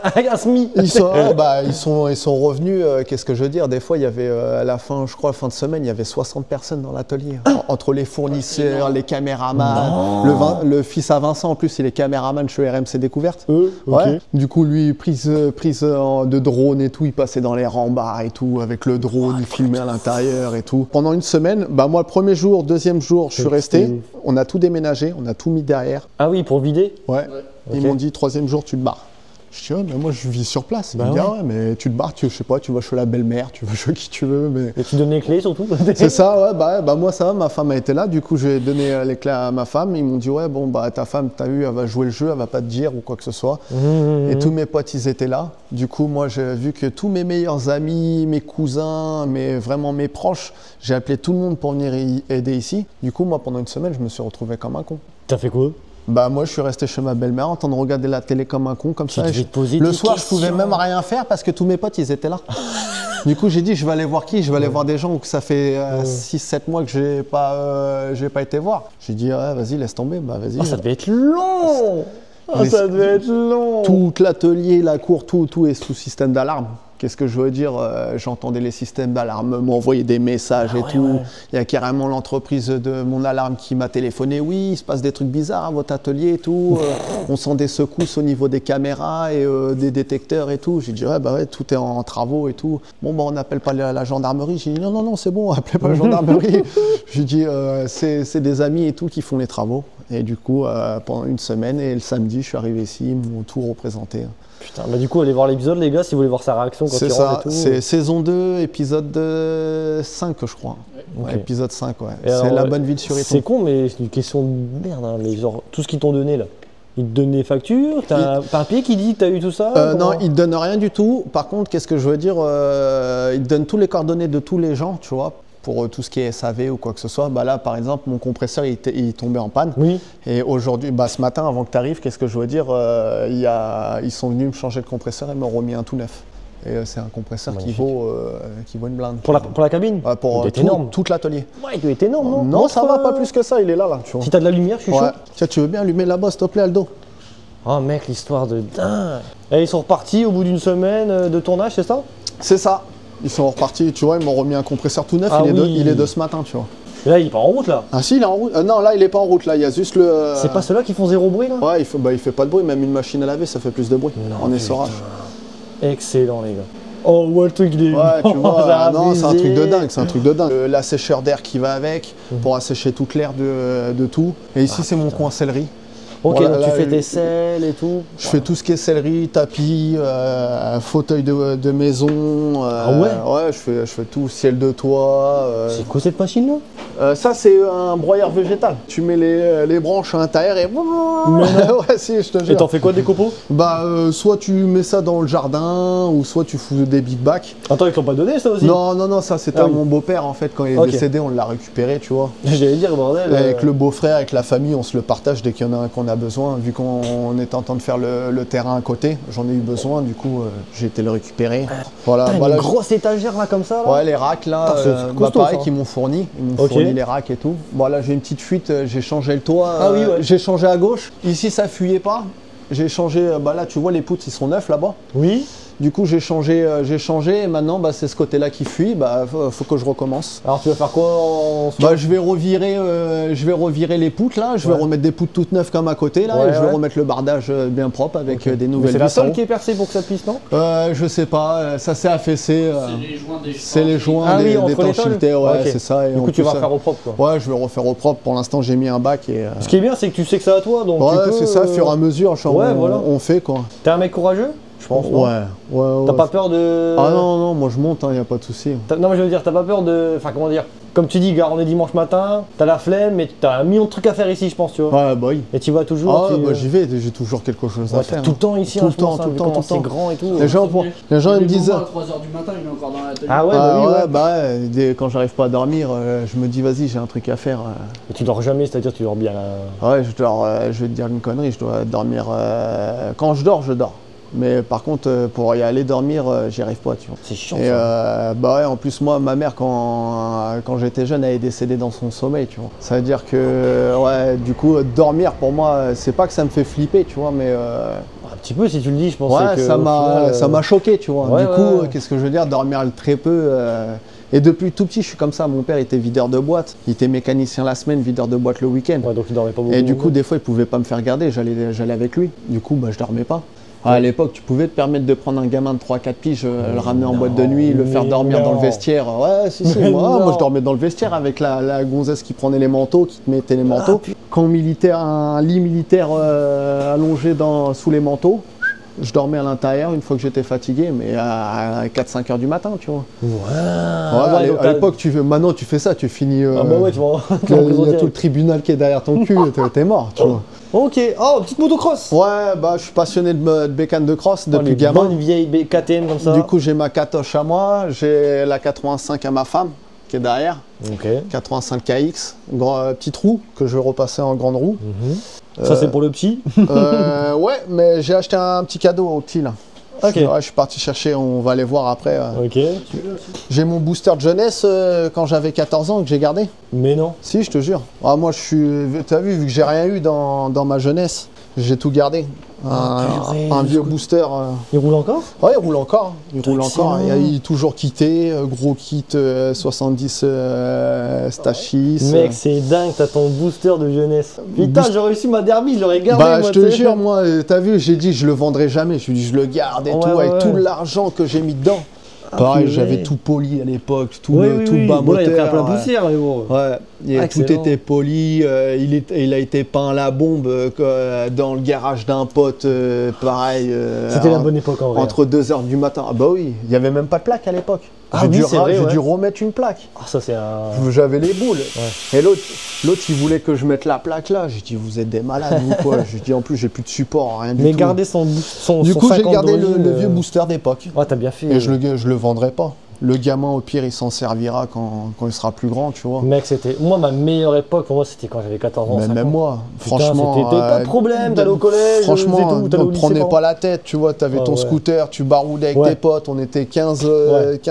avec un SMI. Ils sont revenus, qu'est-ce que je veux dire? Des fois, il y avait, à la fin, je crois, fin de semaine, il y avait 60 personnes dans l'atelier. Entre les fournisseurs, les caméramans. Le fils à Vincent, en plus, il est caméraman chez RMC Découverte. Ouais. Du coup, lui, prise de drone et tout, il passait dans les rambards et tout, avec le drone, il filmait à l'intérieur et tout. Pendant une semaine, bah moi, le premier jour, deuxième jour, je suis resté. On a tout déménagé, on a tout mis derrière. Ah oui, pour vider? Ouais. Ils m'ont dit, troisième jour, tu te barres. Je dis, ouais, mais moi, je vis sur place. Ils me disent, ouais, mais tu te barres, je sais pas, tu vas chez la belle-mère, tu vas chez qui tu veux. Mais... Et tu donnes les clés surtout? C'est ça, ouais, bah moi, ça va, ma femme a été là. Du coup, j'ai donné les clés à ma femme. Ils m'ont dit, ouais, bon, bah ta femme, t'as vu, elle va jouer le jeu, elle va pas te dire ou quoi que ce soit. Et tous mes potes, ils étaient là. Du coup, moi, j'ai vu que tous mes meilleurs amis, mes cousins, vraiment mes proches, j'ai appelé tout le monde pour venir aider ici. Du coup, moi, pendant une semaine, je me suis retrouvé comme un con. T'as fait quoi? Bah moi je suis resté chez ma belle-mère en train de regarder la télé comme un con comme ça. Le soir je pouvais même rien faire parce que tous mes potes ils étaient là. Du coup j'ai dit je vais aller voir qui? Je vais aller voir des gens que ça fait 6-7 mois que j'ai pas été voir. J'ai dit ouais, vas-y laisse tomber, bah vas-y. Ça devait être long. Ça devait être long. Tout l'atelier, la cour, tout est sous système d'alarme. Qu'est-ce que je veux dire? J'entendais les systèmes d'alarme m'envoyer des messages et tout. Ouais. Il y a carrément l'entreprise de mon alarme qui m'a téléphoné. Oui, il se passe des trucs bizarres à votre atelier et tout. On sent des secousses au niveau des caméras et des détecteurs et tout. J'ai dit, ouais, bah ouais, tout est en travaux et tout. Bon, bah, on n'appelle pas la gendarmerie. J'ai dit, non, non, non, c'est bon, appelez pas la gendarmerie. J'ai dit, c'est des amis et tout qui font les travaux. Et du coup, pendant une semaine, et le samedi, je suis arrivé ici, ils m'ont tout représenté. Putain, bah du coup, allez voir l'épisode, les gars, si vous voulez voir sa réaction quand C'est il ça, rentre et tout. c'est saison 2, épisode 5, je crois. Ok. Ouais, épisode 5, ouais. Et C'est alors, la bonne ville sur C'est Iton. con, mais c'est une question de merde. Hein, mais genre, tout ce qu'ils t'ont donné là, ils te donnent des factures, t'as un papier qui dit que t'as eu tout ça Non, comment ils ne donnent rien du tout. Par contre, qu'est-ce que je veux dire? Ils te donnent tous les coordonnées de tous les gens, tu vois, pour tout ce qui est SAV ou quoi que ce soit. Bah là, par exemple, mon compresseur, il tombait en panne. Oui. Et aujourd'hui, bah, ce matin, avant que tu arrives, qu'est-ce que je veux dire? Ils sont venus me changer de compresseur et m'ont remis un tout neuf. Et c'est un compresseur qui vaut une blinde. Pour la cabine Ouais, pour Il doit être énorme. tout l'atelier. Ouais, il doit être énorme, non Non, ça va, pas plus que ça, il est là, tu vois. Si t'as de la lumière, je suis Ouais. chaud. Tiens, tu veux bien allumer là-bas, s'il te plaît, Aldo? Oh mec, l'histoire de dingue. Et ils sont repartis au bout d'une semaine de tournage, c'est ça? C'est ça. Ils sont repartis, tu vois, ils m'ont remis un compresseur tout neuf, Ah il oui. est de ce matin, tu vois. Et là, il part en route là. Ah si, il est en route. Non, là, il est pas en route, là, il y a juste le... C'est pas ceux-là qui font zéro bruit là? Ouais, il fait pas de bruit, même une machine à laver, ça fait plus de bruit. Non, en putain. essorage. Excellent les gars. Oh ouais, le truc il est Ouais, tu vois, ça a non, c'est un truc de abusé. dingue, c'est un truc de dingue. L'assècheur d'air qui va avec, pour assécher toute l'air de tout. Et ici, c'est mon coin sellerie. Ok, Voilà, donc tu là, fais tes selles et tout. Je fais tout ce qui est sellerie, tapis, fauteuil de maison. Ah ouais? Ouais, je fais tout, ciel de toit. C'est quoi cette machine là? Ça, c'est un broyeur végétal. Tu mets les branches à l'intérieur et... ouais, si, je te Et jure. t'en fais quoi des copeaux? Bah, soit tu mets ça dans le jardin, ou soit tu fous des big bacs. Attends, ils t'ont pas donné ça aussi? Non, non, non, ça c'était Ah à oui. mon beau-père en fait. Quand il est Ok. décédé, on l'a récupéré, tu vois. J'allais dire, bordel. Avec le beau-frère, avec la famille, on se le partage dès qu'il y en a un qu'on a besoin. Vu qu'on était en train de faire le terrain à côté, j'en ai eu besoin, du coup, j'ai été le récupérer. Voilà, Putain, bah, une là, grosse étagère là comme ça là. ouais, les racks là, Putain, c'est costaud, pareil, ça. qu'ils m'ont fourni. Ils m'ont Ok. fourni les racks et tout. Bon, là, j'ai une petite fuite, j'ai changé le toit. Ah oui, ouais. J'ai changé à gauche. Ici, ça fuyait pas. J'ai changé, bah là, tu vois, les poutres, ils sont neufs là-bas. Oui. Du coup, j'ai changé et maintenant, bah, c'est ce côté-là qui fuit. Bah, faut que je recommence. Alors tu vas faire quoi en ce Bah, je vais revirer les poutres là. Je vais Ouais. remettre des poutres toutes neuves comme à côté là. Ouais, et je vais ouais. remettre le bardage bien propre avec des Mais nouvelles c'est la vis en seule haut. qui est percée pour que ça puisse, non? Je sais pas, ça s'est affaissé. C'est les joints des C'est les joints Ah oui, des entre les tôles. d'étanchéité, ouais, Ok. c'est ça. Et Du en coup, tu plus, vas faire au propre quoi. Ouais, je vais refaire au propre. Pour l'instant, j'ai mis un bac et. Ce qui est bien, c'est que tu sais que c'est à toi, donc tu Ouais, peux, c'est ça, au fur et à mesure, genre, ouais, voilà. on fait quoi. T'es un mec courageux? Je pense. non Ouais, ouais. T'as pas peur de. Ah non, non, moi je monte, y a pas de souci. Non, mais je veux dire, t'as pas peur de. Enfin, comment dire? Comme tu dis, gars, on est dimanche matin, t'as la flemme, mais t'as un million de trucs à faire ici, je pense, tu vois. Ouais, bah oui. Et tu vas toujours. Ah, tu- bah j'y vais, j'ai toujours quelque chose à Ouais, faire. tout le temps ici, Tout hein, le je pense, temps, hein, tout le vu temps, comment tout le c'est temps. grand et tout. Les gens ils me disent. À 3h du matin, il est encore dans l'atelier. Ah ouais, bah oui, ouais. bah ouais, quand j'arrive pas à dormir, je me dis vas-y, j'ai un truc à faire. Mais tu dors jamais, c'est-à-dire tu dors bien là. Ouais, je vais te dire une connerie, je dois dormir. Quand je dors, je dors. Mais par contre, pour y aller dormir, j'y arrive pas, tu vois. C'est chiant Et ça. bah ouais, en plus moi, ma mère quand j'étais jeune, elle est décédée dans son sommeil, tu vois. Ça veut dire que ouais, du coup, dormir pour moi, c'est pas que ça me fait flipper, tu vois, mais Un petit peu si tu le dis, je pense ouais, que. ça au m'a final, choqué, tu vois. ouais, du ouais, coup, ouais. qu'est-ce que je veux dire, dormir très peu. Et depuis tout petit, je suis comme ça. Mon père était videur de boîte, il était mécanicien la semaine, videur de boîte le week-end. Ouais, donc tu dormais pas beaucoup. Et du coup, des fois, il pouvait pas me faire garder, j'allais avec lui. Du coup, bah, je dormais pas. À l'époque, tu pouvais te permettre de prendre un gamin de 3-4 piges, le ramener en boîte de nuit, le faire mais dormir dans le non. vestiaire. Ouais, si, Mais moi non. je dormais dans le vestiaire avec la gonzesse qui prenait les manteaux, qui te mettait les manteaux. Quand militaire, un lit militaire allongé sous les manteaux, je dormais à l'intérieur une fois que j'étais fatigué, mais à 4-5 heures du matin, tu vois. Ouais. Ouais, donc à l'époque, maintenant tu fais ça, tu finis. Ah bah ouais, tu vas. il y a tout le tribunal qui est derrière ton cul, t'es mort, tu vois. Ok. Oh, petite motocross. Ouais, bah je suis passionné de bécane de cross depuis les gamin. bonnes vieilles KTM comme ça. Du coup, j'ai ma Katoche à moi, j'ai la 85 à ma femme qui est derrière, Ok. 85 KX, petite roue que je vais repasser en grande roue. Ça c'est pour le petit. Ouais, mais j'ai acheté un petit cadeau au petit là. Ok. Je suis parti chercher, on va aller voir après. Ok. J'ai mon booster de jeunesse quand j'avais 14 ans que j'ai gardé. Mais non. Si, je te jure. Ah, moi, t'as vu que j'ai rien eu dans ma jeunesse. J'ai tout gardé. purée, Un vieux jusqu'où- booster. Il roule encore? Ouais, il roule encore. Il roule encore. excellent. Il est toujours quitté. Gros kit 70 Stachis. Mec, c'est dingue, t'as ton booster de jeunesse. Putain, Boost- j'aurais réussi ma derby, je l'aurais gardé. Bah, moi, je te tu sais. jure, moi, t'as vu, j'ai dit, je le vendrai jamais. Je lui dis, je le garde et Ouais, tout, ouais, avec ouais. tout l'argent que j'ai mis dedans. Ah, Pareil, purée. j'avais tout poli à l'époque, tout, Oui, le, oui, tout oui. bas Bon, là, il a pris un moteur. peu la poussière, mais bon. Ouais, et Ah, tout excellent. était poli. Il a été peint à la bombe dans le garage d'un pote, pareil. C'était la bonne époque en vrai. Entre 2h du matin. Ah bah oui, il n'y avait même pas de plaque à l'époque. Ah J'ai oui, dû, c'est vrai, j'ai ouais. dû remettre une plaque. Ah, ça, c'est un. J'avais les boules. Et l'autre, il voulait que je mette la plaque là. J'ai dit, vous êtes des malades ou quoi? J'ai dit, en plus, j'ai plus de support, rien du Mais tout. garder son Du coup, j'ai 50 gardé le d'origine, vieux booster d'époque. Ouais, t'as bien fait. Et je le vendrai pas. Le gamin, au pire, il s'en servira quand il sera plus grand, tu vois. Mec, c'était. Moi, ma meilleure époque, pour moi, c'était quand j'avais 14 ans. Mais 50. même moi, Putain, franchement. c'était pas de problème, t'allais au collège, Franchement, faisais tout, t'allais au on te lycée, prenait pardon. pas la tête, tu vois. T'avais Ah, ton ouais. scooter, tu baroudais avec Ouais. tes potes. On était 15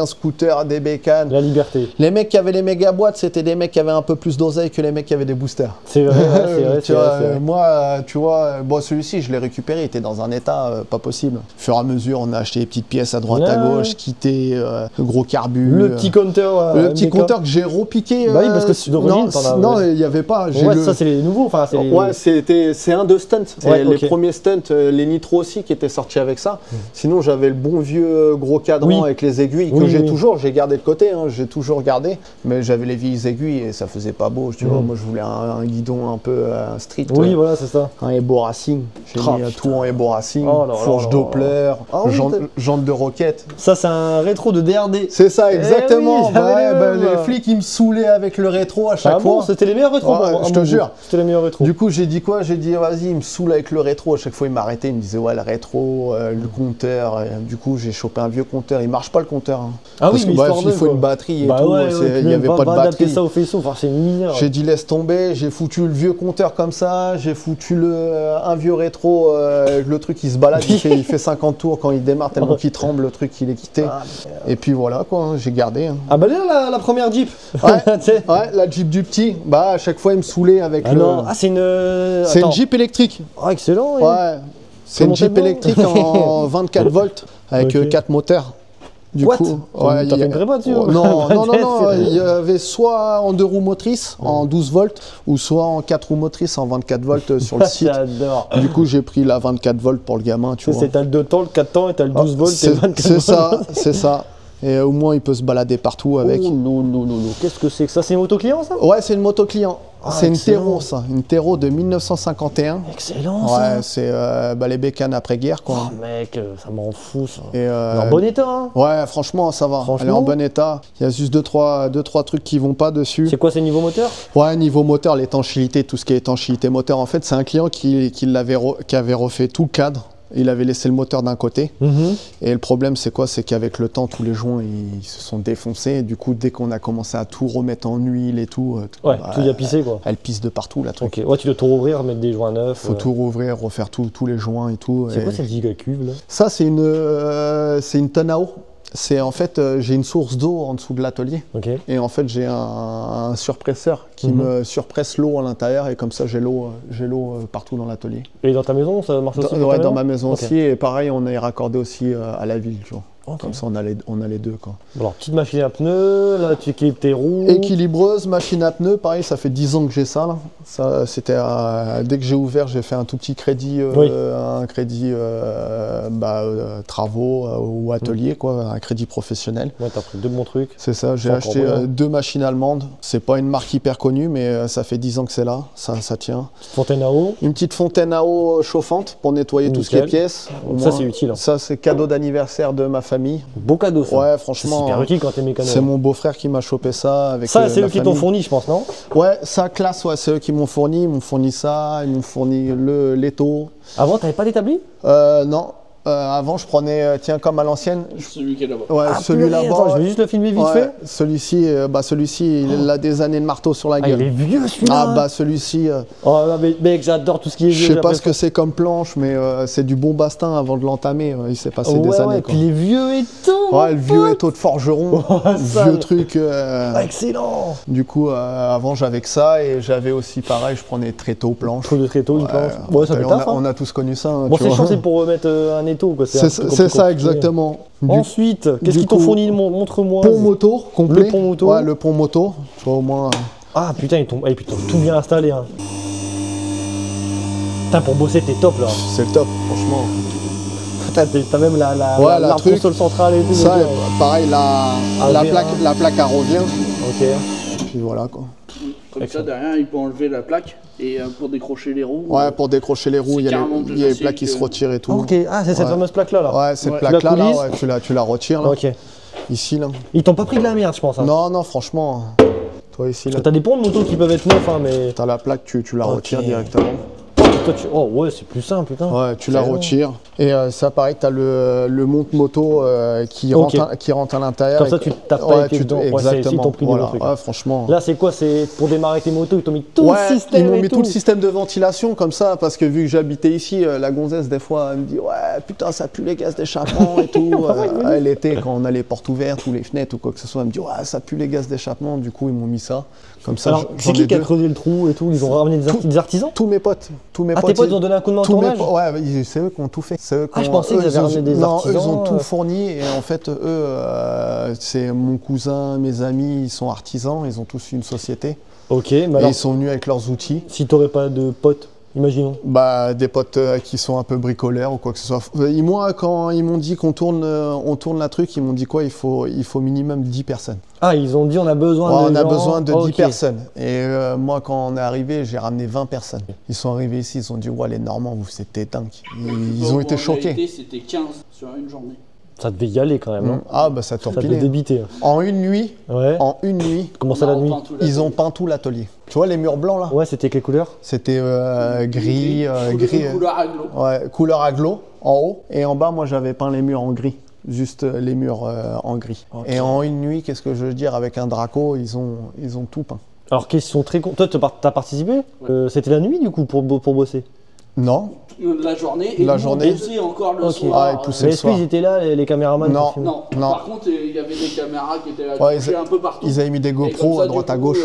scooters, des bécanes. La liberté. Les mecs qui avaient les méga boîtes, c'était des mecs qui avaient un peu plus d'oseille que les mecs qui avaient des boosters. C'est vrai, ouais, c'est vrai, Tu c'est vois, vrai, c'est vrai. moi, tu vois, bon, celui-ci, je l'ai récupéré, il était dans un état pas possible. Au fur et à mesure, on a acheté des petites pièces à droite, à Ouais. gauche, quitté, gros carbu. Le petit counter. Le petit méca. compteur que j'ai repiqué. Bah oui, parce que c'est d'origine, non, t'en as, non, ouais. il n'y avait pas. J'ai Ouais, le- ça, c'est les nouveaux. Enfin, c'est les... Ouais, c'est un de stunt. C'est Ouais, les ok. premiers stunts, les Nitro aussi qui étaient sortis avec ça. Sinon, j'avais le bon vieux gros cadran Oui. avec les aiguilles que Oui, j'ai oui. toujours. J'ai gardé de côté, hein, j'ai toujours gardé. Mais j'avais les vieilles aiguilles et ça faisait pas beau. Tu vois, moi, je voulais un guidon un peu street. Oui, voilà, c'est ça. Un Ebo Racing. J'ai Oh, mis tout en Ebo Racing. Oh là là fourche là Doppler, Ah oui, jante de roquette. Ça, c'est un rétro de DRD. C'est ça, exactement. oui, j'avais les mêmes. Les flics, ils me saoulaient avec le rétro à chaque Ah bon, fois. c'était les meilleurs rétros Ouais, pour moi. je à te mon jure. goût. C'était les meilleurs rétros. Du coup, j'ai dit quoi? J'ai dit, vas-y, il me saoule avec le rétro. À chaque fois, il m'arrêtait, il me disait, ouais, le rétro, le compteur. Et, du coup, j'ai chopé un vieux compteur. Il marche pas le compteur. Hein. Ah oui, Parce que, mais bref, histoire il de, faut quoi. une batterie et Bah tout. ouais, Il n'y avait pas de adapter batterie. ça au faisceau, enfin, c'est une misère. J'ai dit, laisse tomber. J'ai foutu le vieux compteur comme ça. J'ai foutu un vieux rétro. Le truc, il se balade. il fait 50 tours quand il démarre, tellement qu'il tremble. Le truc, il est quitté. Ah, Et puis voilà, quoi. Hein, j'ai gardé. Hein. Ah bah là, la première Jeep. Ouais. Tu sais. Ouais, la Jeep du petit. Bah, à chaque fois, il me saoulait avec Ah le. non, ah c'est une... C'est une attends. Jeep électrique. Ah excellent. oui. Ouais, c'est une Comment Jeep t'es bon électrique en 24 volts avec Ok. 4 moteurs. Du What coup, T'as il fait y a- une prépa dessus Oh, ou non, non, non, non, C'est- il y avait soit en 2 roues motrices en 12 volts ou soit en 4 roues motrices en 24 volts sur le site. J'adore. Du coup, j'ai pris la 24 volts pour le gamin, tu Tu sais, vois. c'est t'as le 2 temps, le 4 temps et t'as le 12 volts et C'est 24 c'est volts. ça, c'est ça. Et au moins, il peut se balader partout avec. Oh non, non, non, non. Qu'est-ce que c'est que ça? C'est une moto client ça? Ouais, c'est une moto client. Ah, c'est une excellent. Tero, ça. Une Tero de 1951. Excellent ça. Ouais, c'est les bécanes après-guerre, quoi. Oh mec, ça m'en fout ça. Et, En bon état hein. Ouais, franchement, ça va. Franchement. Elle est en bon état. Il y a juste deux, trois trucs qui vont pas dessus. C'est quoi, c'est niveau moteur? Ouais, niveau moteur, l'étanchéité, tout ce qui est étanchéité moteur. En fait, c'est un client qui avait refait tout le cadre. Il avait laissé le moteur d'un côté. Et le problème, c'est quoi? C'est qu'avec le temps, tous les joints, ils se sont défoncés. Et du coup, dès qu'on a commencé à tout remettre en huile et tout, Ouais, tout y a pissé quoi. elle pisse de partout, la truc. Ok, ouais, tu dois tout rouvrir, mettre des joints neufs. Faut tout rouvrir, refaire tous les joints et tout. C'est Et quoi cette giga cuve là? ça, c'est une tonne à eau. C'est en fait, j'ai une source d'eau en dessous de l'atelier. Ok. Et en fait, j'ai un surpresseur qui me surpresse l'eau à l'intérieur et comme ça, j'ai l'eau partout dans l'atelier. Et dans ta maison, ça marche aussi? Ouais, dans ma maison Ok. aussi. Et pareil, on est raccordé aussi à la ville, tu vois. Ok. Comme ça, on a les deux, quoi. Bon, alors, petite machine à pneus, là tu équilibres tes roues. Équilibreuse, machine à pneus, pareil, ça fait 10 ans que j'ai ça, là. Ça, c'était dès que j'ai ouvert, j'ai fait un tout petit crédit, Oui. un crédit travaux ou atelier, quoi, un crédit professionnel. Ouais, t'as pris deux bons trucs. C'est ça, j'ai C'est acheté encore bon. 2 machines allemandes. C'est pas une marque hyper connue, mais ça fait 10 ans que c'est là, ça tient. Fontaine à eau. Une petite fontaine à eau chauffante pour nettoyer tout ce qui est Nickel. pièces. Au Ça, moins. c'est utile, hein. Ça, c'est cadeau d'anniversaire de ma famille. Beau cadeau ça. Ouais, C'est franchement, super utile quand t'es mécano. c'est mon beau-frère qui m'a chopé ça avec Ça, c'est ma eux qui t'ont famille. fourni, je pense, non? Ouais, ça classe, ouais, c'est eux qui m'ont fourni. Ils m'ont fourni ça, ils m'ont fourni l'étau. Avant, t'avais pas d'établi? Non, avant je prenais, tiens, comme à l'ancienne. Celui qui est là-bas. Ouais, celui purée, là-bas. attends, je vais juste le filmer vite ouais, fait. celui-ci, il a des années de marteau sur la Ah, il gueule. est vieux celui-là. Ah bah celui-ci, Oh là, mais mec, j'adore tout ce qui est vieux. je sais pas j'ai ce que c'est comme planche, mais c'est du bon bastin avant de l'entamer. Il s'est passé l'impression. des Ouais, années. ouais, Quoi. puis il est vieux et tout. Ouais, le vieux étau de forgeron, ça, vieux truc. Excellent. Du coup, avant j'avais que ça et j'avais aussi pareil, je prenais tréteau, planche. Trop de tréteau, une planche. Ouais, ça fait on, taf, hein. on a tous connu ça. Hein, Bon, tu c'est vois. chiant, c'est pour mettre un étau, quoi. C'est ça exactement. Ensuite, qu'est-ce qu'ils t'ont coup, fourni? Montre-moi. Pont moto complet. Le pont moto. Ouais, le pont moto. Tu vois au moins. Ah putain, ils t'ont tout bien installé. Hein. Putain, pour bosser, t'es top là. C'est le top, franchement. Putain, t'as même Ouais, la truc. console centrale et tout. Ça, donc, pareil, V1. la plaque à revient. Ok. Puis voilà quoi. Comme Excellent. ça, derrière, il peut enlever la plaque et pour décrocher les roues. Ouais, pour décrocher les roues, c'est il y a carrément les, plus il y a les facile plaques qui se que- retirent et tout. Ok, ah, c'est cette Ouais. fameuse plaque là. Ouais, cette Ouais. plaque-là, La là, coulisse. ouais, tu la retires là. Ok. Ici, là. Ils t'ont pas pris de la merde, je pense. Hein. Non, non, franchement. Toi ici, là. T'as des ponts de moto qui peuvent être neufs, hein, mais. T'as la plaque, tu la Ok. retires directement. Toi, oh ouais, c'est plus simple, putain. Ouais, tu la C'est long. retires. Et ça, pareil, t'as le monte-moto qui, Ok. qui rentre à l'intérieur. Comme ça, et tu que- tapes pas les pieds tu- dedans. Ouais, c'est- Exactement. ils t'ont pris des Voilà. bons trucs. Ouais, franchement. Là, c'est quoi? C'est pour démarrer tes motos, ils t'ont mis tout Ouais, le système. ils m'ont et mis tout le système de ventilation comme ça, parce que vu que j'habitais ici, la gonzesse, des fois, elle me dit ouais, putain, ça pue les gaz d'échappement et tout. L'été, quand on a les portes ouvertes ou les fenêtres ou quoi que ce soit, elle me dit ouais, ça pue les gaz d'échappement. Du coup, ils m'ont mis ça. Comme ça, Alors, j'en c'est ai qui a deux. creusé le trou et tout? Ils ont ramené des artisans? Tous mes potes. Ah, tes potes, ils ont donné un coup de main au tous mes tournage? po- ouais, c'est eux qui ont tout fait. C'est eux qui Ah, je ont- pensais eux, qu'ils avaient ils ont- ramené des non, artisans, eux, ils ont tout euh. fourni et en fait, eux, c'est mon cousin, mes amis, ils sont artisans, ils ont tous une société Ok, mais et alors, ils sont venus avec leurs outils. si t'aurais pas de potes, imaginons. Bah, des potes qui sont un peu bricoleurs ou quoi que ce soit. Moi, quand ils m'ont dit qu'on tourne la truc, ils m'ont dit quoi? Il faut minimum 10 personnes. Ah, ils ont dit on a besoin Ouais, de on a gens. besoin de 10 Ok. personnes. Et moi, quand on est arrivé, j'ai ramené 20 personnes. Ils sont arrivés ici, ils ont dit ouais, les Normands, vous, c'était dingue. Ils ont été En choqués. réalité, c'était 15 sur une journée. Ça devait y aller quand même. Hein. Ah, bah ça Ça devait torpillait. débiter. En une nuit, Ouais. comment ça la nuit? ils ont peint tout l'atelier. Tu vois les murs blancs là? Ouais, c'était quelle couleur? C'était gris, gris, Couleur à glow. ouais, couleur aglo en haut. Et en bas, moi j'avais peint les murs en gris. Juste les murs en gris. Ok. Et en une nuit, qu'est-ce que je veux dire? Avec un Draco, ils ont tout peint. Alors, question très con. Toi, t'as participé? C'était la nuit du coup pour bosser? Non. La journée et La nous, journée. on poussait encore le Ok. soir. Ah, ils poussaient. Mais le est-ce qu'ils soir. étaient là, les caméramans? Non. pour filmer Non. Non. Par contre, il y avait des caméras qui étaient là, Ouais, couchées un peu partout. Ils avaient mis des Et comme GoPros ça, à du droite à coup, gauche.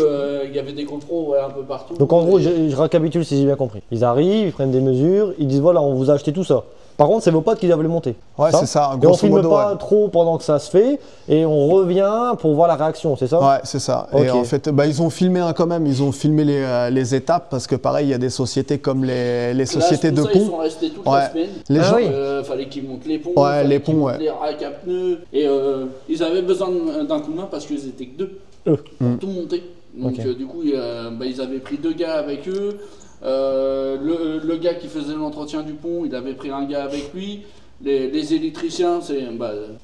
Il y avait des GoPros un peu partout. Donc en gros, Et- je récapitule si j'ai bien compris. Ils arrivent, ils prennent des mesures, ils disent voilà, on vous a acheté tout ça. Par contre, c'est vos potes qui doivent le monter. Ouais, c'est ça. Et on Grosso filme modo, pas ouais. trop pendant que ça se fait et on revient pour voir la réaction, c'est ça? Ouais, c'est ça. Et Ok. en fait, bah, ils ont filmé quand même, ils ont filmé les étapes parce que pareil, il y a des sociétés comme les sociétés de Là, c'est pour ça, Ils ponts. sont restés toute Ouais. la semaine. Les Ah gens, oui. Fallait qu'ils montent les ponts, Ouais, fallait les qu'ils ponts, montent ouais. les racks à pneus. Et ils avaient besoin d'un coup de main parce qu'ils étaient que deux Eux. pour tout monter. Donc Ok. du coup, ils avaient pris 2 gars avec eux. Le gars qui faisait l'entretien du pont, il avait pris un gars avec lui. Les électriciens,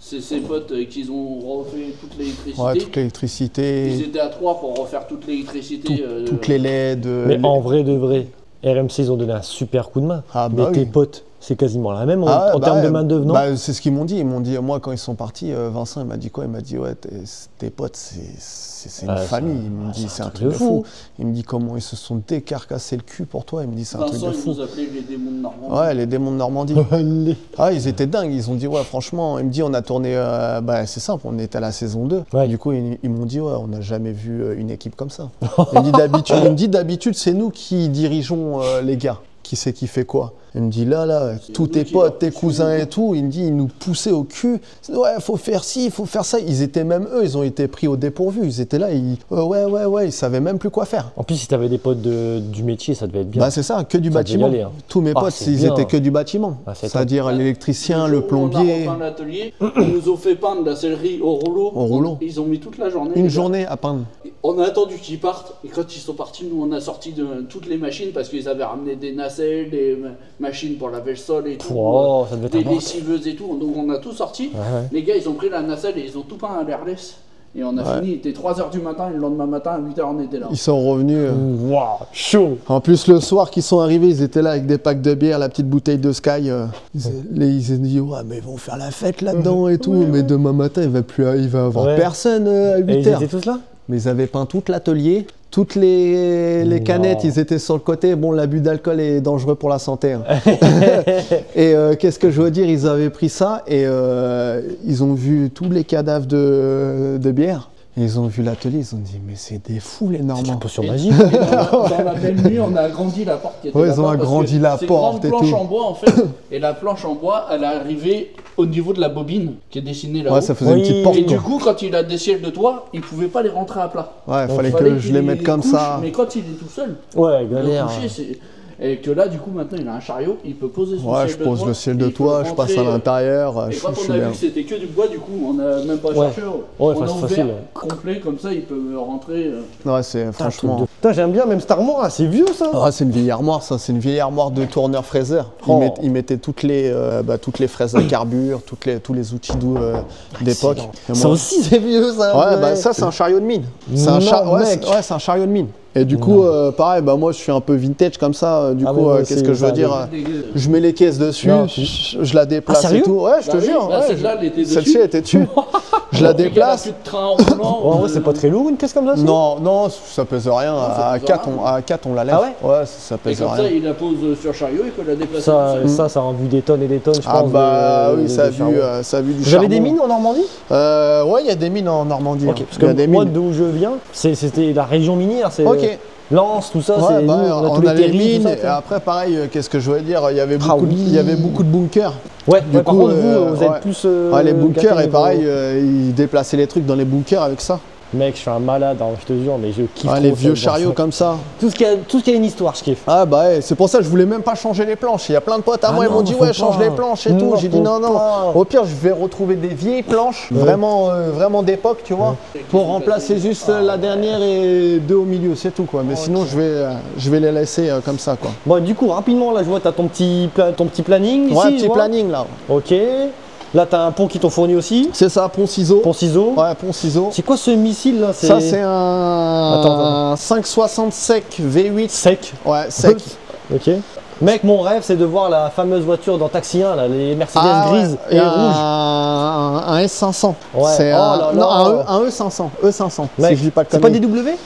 c'est ses potes qui ont refait toute l'électricité. ouais, toute Ils l'électricité, étaient à 3 pour refaire toute l'électricité. toutes les LED. Mais en vrai de vrai, RMC, ils ont donné un super coup de main. Ah, Mais bah tes oui. potes, c'est quasiment la même Ah ouais, en bah termes ouais. de main d'œuvre, non? Bah, c'est ce qu'ils m'ont dit. Ils m'ont dit, moi, quand ils sont partis, Vincent, il m'a dit quoi? Il m'a dit, ouais, tes potes, c'est une Ah, famille. ça- Il me dit, c'est un truc truc de de fou. Il me dit, comment ils se sont décarcassés le cul pour toi? Il me dit, c'est un truc Vincent, de il fou. nous appelait les démons de Normandie. Ouais, les démons de Normandie. Allez. Ah, ils étaient dingues. Ils ont dit, ouais, franchement, il me dit, on a tourné, c'est simple, on était à la saison 2. Ouais. Du coup, ils m'ont dit, ouais, on n'a jamais vu une équipe comme ça. Il me dit, d'habitude, c'est nous qui dirigeons les gars. Qui c'est qui fait quoi? Il me dit, là, tous nous tes qui leur potes, tes poussons. cousins et tout, il me dit, ils nous poussaient au cul. Ouais, faut faire ci, faut faire ça. Ils étaient même eux, ils ont été pris au dépourvu. Ils étaient là, ouais, ils savaient même plus quoi faire. En plus, si t'avais des potes du métier, ça devait être bien. Bah c'est ça, que du Ça devait y bâtiment. aller, hein. Tous mes Ah, potes, c'est ils bien. étaient que du bâtiment. Ah, c'est top. C'est-à-dire l'électricien, Le le jour où plombier. On a repeint l'atelier, ils nous ont fait peindre la sellerie au rouleau. Au rouleau. Ils ont mis toute la journée. Une les gars. journée à peindre. On a attendu qu'ils partent et quand ils sont partis, nous on a sorti de toutes les machines parce qu'ils avaient ramené des nacelles, des machines pour laver le sol et tout, Oh, ça devait être des un bordel. lessiveuses et tout. Donc on a tout sorti. Ouais. Les gars ils ont pris la nacelle et ils ont tout peint à l'airless. Et on a Ouais. fini, il était 3h du matin et le lendemain matin à 8h on était là. Ils sont revenus. Waouh, chaud. En plus, le soir qu'ils sont arrivés, ils étaient là avec des packs de bière, la petite bouteille de Sky. Ils se dit, ouais, mais ils vont faire la fête là-dedans et tout. Mais demain matin, il va avoir Ouais. personne à Et 8 ils heures. étaient tous là? Mais ils avaient peint tout l'atelier, toutes les canettes, Non. ils étaient sur le côté. Bon, l'abus d'alcool est dangereux pour la santé. Hein. Et qu'est-ce que je veux dire? Ils avaient pris ça et ils ont vu tous les cadavres de bière. Et ils ont vu l'atelier, ils ont dit mais c'est des fous les C'est une Normands. potion magique. Dans la même nuit, on a agrandi la porte qui était Ouais, ils là-bas, ont parce agrandi que la c'est une porte grande et planche tout. en bois en fait, et la planche en bois, elle est arrivée au niveau de la bobine qui est dessinée là-haut. Ouais, ça faisait Oui. une petite porte. Et quoi. du coup, quand il a des sièges de toit, il pouvait pas les rentrer à plat. Ouais, il Donc, fallait que je qu'il les mette comme couche, ça. Mais quand il est tout seul, Ouais, le galère. coucher, c'est. Et que là, du coup, maintenant, il a un chariot, il peut poser son Ouais, siège je de pose toit, le ciel et de il peut toit, je passe à rentrer, l'intérieur, Et je quand suis on a bien. vu que c'était que du bois, du coup, on n'a même pas Ouais. cherché. Ouais, On a facile, ouvert facile. complet, comme ça, il peut rentrer. Ouais, c'est Putain, franchement. Putain, j'aime bien, même cette armoire, là, c'est vieux ça. Ah, c'est une vieille armoire, ça. C'est une vieille armoire de tourneur fraiseur. Ils mettaient toutes les fraises à carbure, tous les outils d'époque. Et Ça moi- aussi, c'est vieux ça. Ouais, bah ça, c'est un chariot de mine. C'est un, Non, ouais, mec. c'est un chariot de mine. Et du coup, pareil, bah moi, je suis un peu vintage comme ça. Du Ah, coup, mais moi qu'est-ce aussi, que je veux ça, dire Dégueu. Je mets les caisses dessus, Non, je la déplace sérieux et tout. Ouais, je te Bah oui, jure. bah, ouais, celle-là, elle était dessus. Celle-ci était dessus. Je la déplace. Il y a plus de train roulant. Ouais, en vrai, c'est pas très lourd une caisse comme ça. si Non, non, ça pèse rien. ça À pèse 4, rien. à 4, on la lève. Ah ouais Ouais, ça Et pèse comme ça, rien. il la pose sur le chariot, il peut la déplacer. Ça, tout seul. ça a vu des tonnes et des tonnes, je Ah pense. bah de- oui, de ça a charbon. vu du Vous avez des charbon. mines en Normandie? Ouais, il y a des mines en Normandie. Ok, hein. parce Il y a que des moi, mines. d'où je viens, c'était la région minière. C'est Ok. Lens, tout ça. Ouais, c'est bah, nous, on a tous on les a les terrils, tout mines. ça, Et tu vois. après, pareil, qu'est-ce que je veux dire? Il y avait Ah beaucoup, oui. il y avait beaucoup de bunkers. Ouais, Du par coup, contre, vous êtes ouais. plus. Ouais, les bunkers, gâtés et pareil, niveau- ils déplaçaient les trucs dans les bunkers avec ça. Mec, je suis un malade, hein, je te jure, mais je kiffe. Ouais, trop les ça, vieux de voir chariots ça. comme ça. Tout ce qui a une histoire, je kiffe. Ah bah ouais, c'est pour ça que je voulais même pas changer les planches. Il y a plein de potes à Ah moi, ils non, m'ont dit faut ouais, change pas. les planches et Non, tout. J'ai dit faut non, non. pas. Au pire, je vais retrouver des vieilles planches, Ouais. vraiment d'époque, tu vois, pour remplacer juste la dernière et deux au milieu, c'est tout quoi. Mais sinon, je vais les laisser comme ça quoi. Bon, du coup, rapidement, là, je vois, t'as ton petit planning ici. Ouais, je petit vois. planning là. Ok. Là, t'as un pont qui t'ont fourni aussi. C'est ça, pont ciseaux. Pont ciseaux. Ouais, pont ciseaux. C'est quoi ce missile là? Ça, c'est un Attends. 560 sec V8. Sec. Ouais, sec. Ok. Mec, mon rêve, c'est de voir la fameuse voiture dans Taxi 1, là, les Mercedes grises ouais, et et rouges. un S500. Ouais. C'est Oh là non, là. un E500. E500, Mec, si je dis pas de c'est pas des conneries. W?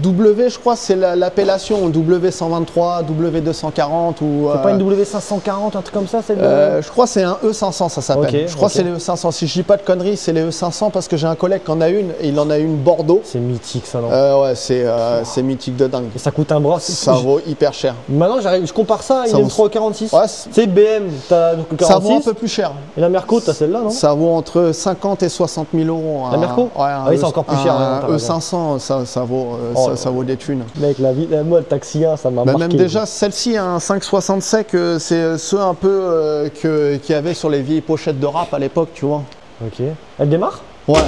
W, je crois, c'est l'appellation W123, W240 ou. C'est pas une W540, un truc comme ça, c'est Je crois que c'est un E500, ça s'appelle. Ok, je crois ok. que c'est les E500. Si je dis pas de conneries, c'est les E500 parce que j'ai un collègue qui en a une et il en a une Bordeaux. C'est mythique ça, non? Ouais, c'est mythique de dingue. Et ça coûte un bras. Ça vaut hyper cher. Maintenant, je compare ça à une Ça vaut- M3 au 46. Ouais, C'est BM, t'as donc le ça vaut un 46. peu plus cher. Et la Merco, t'as celle-là, non? Ça vaut entre 50 et 60 000 euros. La Merco? Ouais, Ah oui, c'est encore plus cher, hein, t'as Un raison. E500, ça vaut, Oh là ça vaut des thunes. Mec, moi, le Taxi 1, ça m'a Bah, marqué. même déjà, celle-ci, un 560 sec, c'est ceux un peu qu'il y avait sur les vieilles pochettes de rap à l'époque, tu vois. Ok. Elle démarre? Ouais,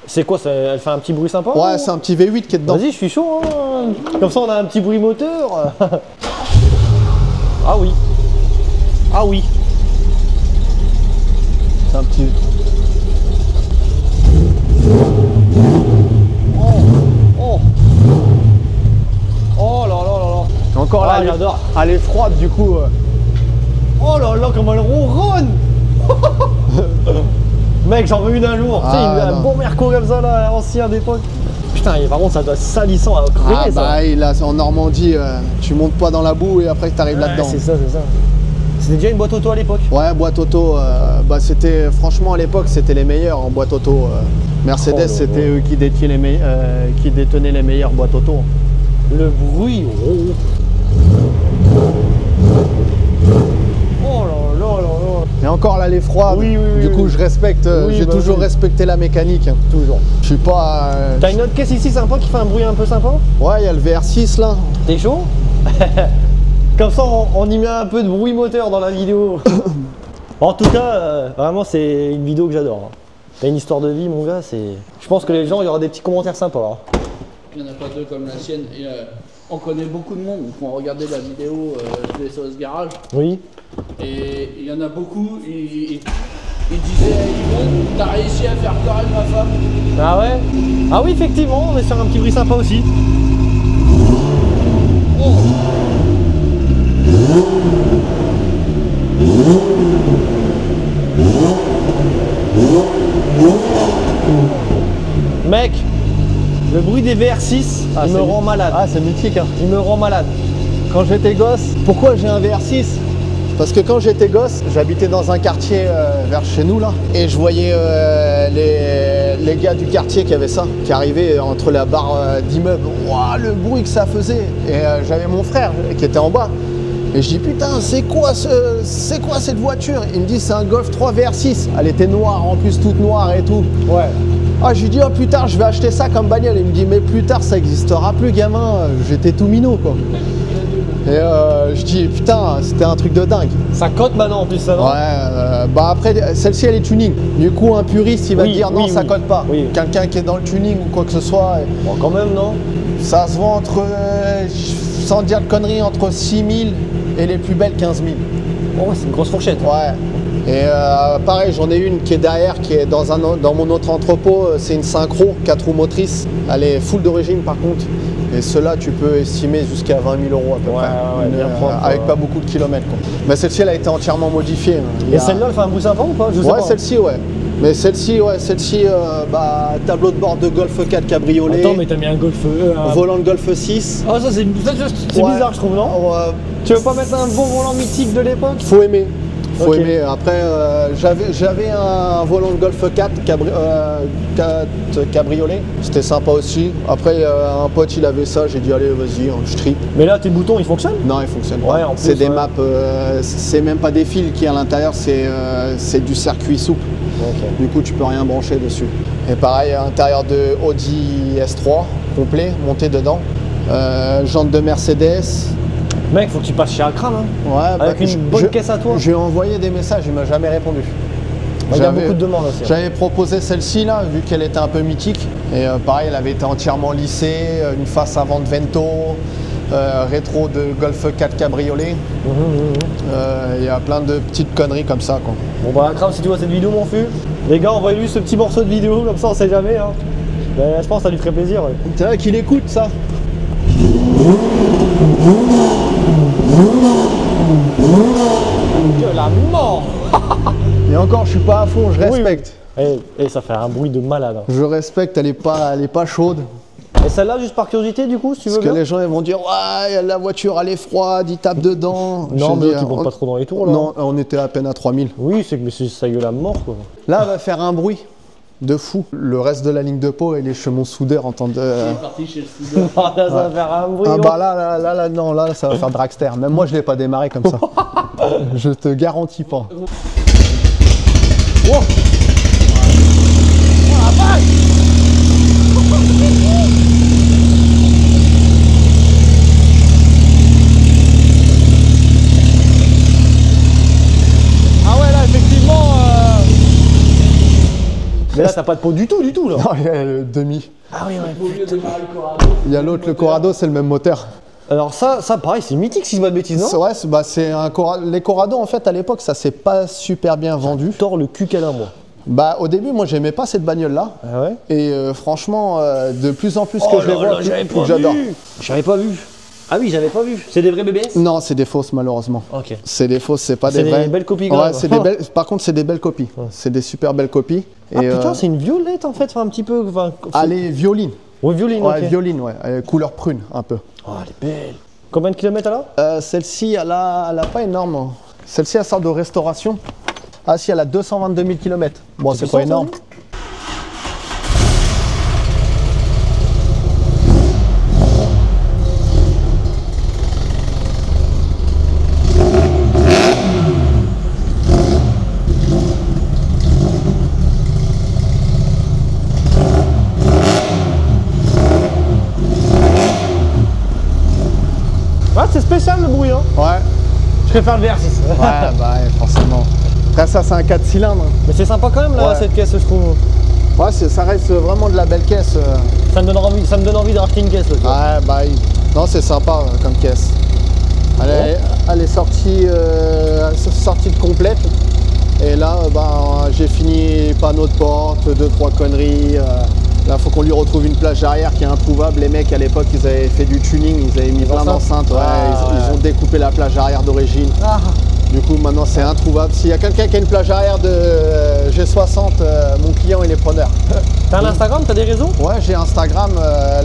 C'est quoi, elle fait un petit bruit sympa? ouais, ou- c'est un petit V8 qui est dedans. Vas-y, je suis chaud. Hein. Comme ça, on a un petit bruit moteur. Ah oui. Ah oui. C'est un petit. Oh. Oh là là là là. Encore Ah, là, j'adore. elle est froide du coup. Oh là là, comme elle ronronne. Mec, j'en veux une un jour. Tu sais, Ah, un non. bon Merco comme ça, là, ancien d'époque. Putain, et par contre, ça doit être salissant à crever, Ah ça. bah, là, en Normandie, tu montes pas dans la boue et après tu arrives Ouais, là-dedans. c'est ça, c'est ça. C'était déjà une boîte auto à l'époque. Ouais, boîte auto, bah c'était franchement à l'époque c'était les meilleurs en boîte auto. Mercedes Oh là c'était là. eux qui détenaient les meilleures boîtes auto. Le bruit. Oh là là là là. Et encore là les froides. Oui, oui, oui, du oui. coup je respecte, Oui, j'ai bah toujours oui. respecté la mécanique. Toujours. Je suis pas. T'as une autre caisse ici sympa qui fait un bruit un peu sympa? Ouais, il y a le VR6 là. T'es chaud? Comme ça, on y met un peu de bruit moteur dans la vidéo. En tout cas, vraiment, c'est une vidéo que j'adore. Hein. T'as une histoire de vie, mon gars. Je pense que les gens, il y aura des petits commentaires sympas. Hein. Il n'y en a pas deux comme la sienne. Et, on connaît beaucoup de monde qui ont regardé la vidéo de SOS Garage. Oui. Et il y en a beaucoup, ils disaient Yvon, t'as réussi à faire pleurer ma femme. Ah ouais? Ah oui, effectivement, on est sur un petit bruit sympa aussi. Oh. Mec, Le bruit des VR6, Ah, il me c'est rend malade. Ah, c'est mythique. Hein. Il me rend malade. Quand j'étais gosse, pourquoi j'ai un VR6? Parce que quand j'étais gosse, j'habitais dans un quartier vers chez nous là, et je voyais les gars du quartier qui avaient ça, qui arrivaient entre la barre d'immeuble. Waouh, le bruit que ça faisait. Et j'avais mon frère qui était en bas. Et je dis putain, c'est quoi cette voiture? Il me dit c'est un Golf 3 VR6. Elle était noire en plus, toute noire et tout. Ouais. Ah, je lui dis oh plus tard je vais acheter ça comme bagnole. Il me dit mais plus tard ça n'existera plus gamin. J'étais tout minot quoi. Et je dis putain c'était un truc de dingue. Ça cote maintenant en plus, ça, non? Ouais, bah après celle-ci elle est tuning. Du coup un puriste il va Oui, te dire non oui, ça oui. cote pas. Oui. Quelqu'un qui est dans le tuning ou quoi que ce soit, Bon, quand même, non? ça se vend entre, sans dire de conneries, entre 6 000 et les plus belles 15 000. Bon, ouais, c'est une grosse fourchette. Ouais. Et pareil, j'en ai une qui est derrière, qui est dans mon autre entrepôt. C'est une synchro, 4 roues motrices. Elle est full d'origine par contre. Et cela, tu peux estimer jusqu'à 20 000 € à peu près. Ouais, bien propre, avec pas beaucoup de kilomètres. Quoi. Mais celle-ci, elle a été entièrement modifiée. Il y Et a- celle-là, elle fait un bruit sympa ou pas? Je sais Ouais, pas. celle-ci, ouais. Mais celle-ci, tableau de bord de Golf 4 cabriolet. Attends, mais t'as mis un Golf. Volant de Golf 6. Ah, ça, c'est Ouais. bizarre, je trouve, non? Tu veux pas mettre un bon volant mythique de l'époque? Faut aimer. Faut Ok. aimer. Après, j'avais un volant de Golf 4, 4 cabriolet. C'était sympa aussi. Après, un pote, il avait ça. J'ai dit, allez, vas-y, je tripe. Mais là, tes boutons, ils fonctionnent? Non, il fonctionne Ouais, pas. en plus, C'est des ouais. maps, c'est même pas des fils qui à l'intérieur, c'est du circuit souple. Ok. Du coup, tu peux rien brancher dessus. Et pareil, intérieur de Audi S3, complet, monté dedans. Jantes de Mercedes. Mec, faut que tu passes chez Akram, hein. Ouais, Avec une bonne caisse à toi. Je lui ai envoyé des messages, il m'a jamais répondu. Il y a beaucoup de demandes aussi. J'avais proposé celle-ci là, vu qu'elle était un peu mythique. Et pareil, elle avait été entièrement lissée, une face avant de Vento, rétro de Golf 4 cabriolet. Il y a plein de petites conneries comme ça quoi. Bon bah Akram, si tu vois cette vidéo, mon fût, les gars, envoyez-lui ce petit morceau de vidéo, comme ça on sait jamais, hein. Mais je pense que ça lui ferait plaisir, ouais. C'est vrai qu'il écoute ça. Que la mort. Et encore, je suis pas à fond, je respecte. Et ça fait un bruit de malade, hein. Je respecte, elle est pas chaude. Et celle-là, juste par curiosité, du coup, si tu veux Parce que bien. les gens ils vont dire ouais, la voiture elle est froide, ils tapent dedans. Non, Je mais dis, eux qui vont pas trop dans les tours, là. Non, on était à peine à 3000. Oui, c'est que ça gueule à mort, quoi. Là, elle va faire un bruit de fou. Le reste de la ligne de peau, il est chez mon soudeur en temps de. Il est parti chez le soudeur. Ah, là, ça va faire un bruit. Ah gros. bah là, non, là, ça va faire dragster. Même moi, je l'ai pas démarré comme ça. Je te garantis pas. Oh. Ah ouais, là, effectivement. Mais là, t'as pas de peau du tout, là. Non, il y a le demi. Ah oui, ouais. Au lieu de démarrer le Corrado. Il y a l'autre, le Corrado, c'est le même moteur. Alors ça pareil, c'est mythique si je dis pas de bêtises, C'est non? vrai, c'est un Corrado. Les Corrado, en fait, à l'époque, ça s'est pas super bien vendu. Tord le cul qu'elle a, moi. Bah, au début, moi, j'aimais pas cette bagnole-là. Ah ouais? Et franchement, de plus en plus Oh que je les vois, plus j'adore. J'avais pas vu. Ah oui, j'avais pas vu. C'est des vrais BBS? Non, c'est des fausses, malheureusement. Ok. C'est des fausses, c'est pas C'est des vraies. des belles copies, Ouais, grave. c'est des belles. Par contre, c'est des belles copies. C'est des super belles copies. Ah Et, putain, c'est une violette en fait, enfin un petit peu. Enfin, elle est violine. ouais, violine, Ouais, ok. violine, ouais. Couleur prune, un peu. Oh, elle est belle. Combien de kilomètres elle a? Celle-ci, elle a pas énorme. Hein. Celle-ci, elle sort de restauration. Ah si, elle a 222 000 km. Bon, c'est puissant, pas énorme. ça, Ah, c'est spécial le bruit, hein. Ouais. Je préfère le VR6. Ouais, bah ouais, forcément. Après ça, c'est un 4 cylindres. Mais c'est sympa quand même là, Ouais. cette caisse, je trouve. Ouais, ça reste vraiment de la belle caisse. Ça me donne envie de racheter une caisse. Là, tu vois. Ouais, bah non, c'est sympa comme caisse. Elle est sortie de complète. Et là, bah, j'ai fini panneau de porte, 2-3 conneries. Là, faut qu'on lui retrouve une plage arrière qui est introuvable. Les mecs, à l'époque, ils avaient fait du tuning, ils avaient mis plein d'enceintes. Ouais, ils ont découpé la plage arrière d'origine. Ah. Du coup, maintenant, c'est introuvable. S'il y a quelqu'un qui a une plage arrière de G60, mon client, il est preneur. T'as un Instagram, t'as des réseaux? Ouais, j'ai Instagram,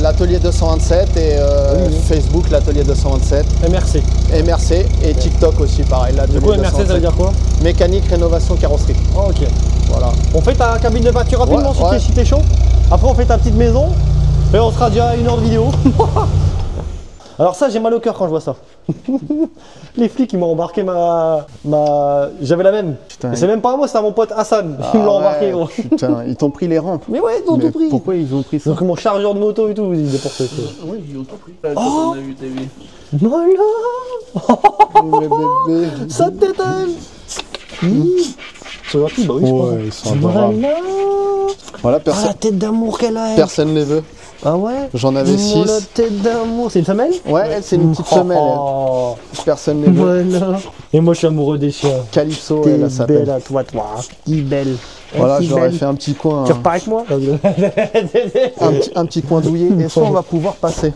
l'atelier 227 et Oui. Facebook, l'atelier 227. MRC. MRC et TikTok aussi, pareil. Du coup, MRC, ça veut dire quoi? Mécanique, rénovation, carrosserie. Oh, ok. Voilà. On fait ta cabine de peinture rapidement Ouais, si t'es chaud. Après, on fait ta petite maison. Et on sera déjà à 1 heure de vidéo. Alors ça, j'ai mal au cœur quand je vois ça. Les flics, ils m'ont embarqué J'avais la même. Putain. Et c'est même pas moi, c'est à mon pote Hassan. Ils me l'ont embarqué, gros. Putain, ils t'ont pris les rampes. Mais ouais, ils ont Mais tout pris. pourquoi ils ont pris ça? Donc mon chargeur de moto et tout, ils déportent. Oui, ils ont tout pris. Oh. On a vu ta vie. Voilà. Mais bébé. Ça t'étonne. Ils sont gentils, bah oui, je Ouais, pense. ils sont adorables. Voilà. Voilà, Ah, la tête d'amour qu'elle a, elle. personne les veut. Ah ouais? J'en avais Oh, la 6. tête d'amour. C'est une femelle? Ouais, elle, c'est une petite femelle. Oh. Elle. Personne les veut. Voilà. Et moi, je suis amoureux des chiens. Calypso, T'es elle belle s'appelle. à toi. Qui belle. Voilà, Qui j'aurais belle. fait un petit coin. Tu repars avec moi? Un petit coin douillet. Et ça, on va pouvoir passer.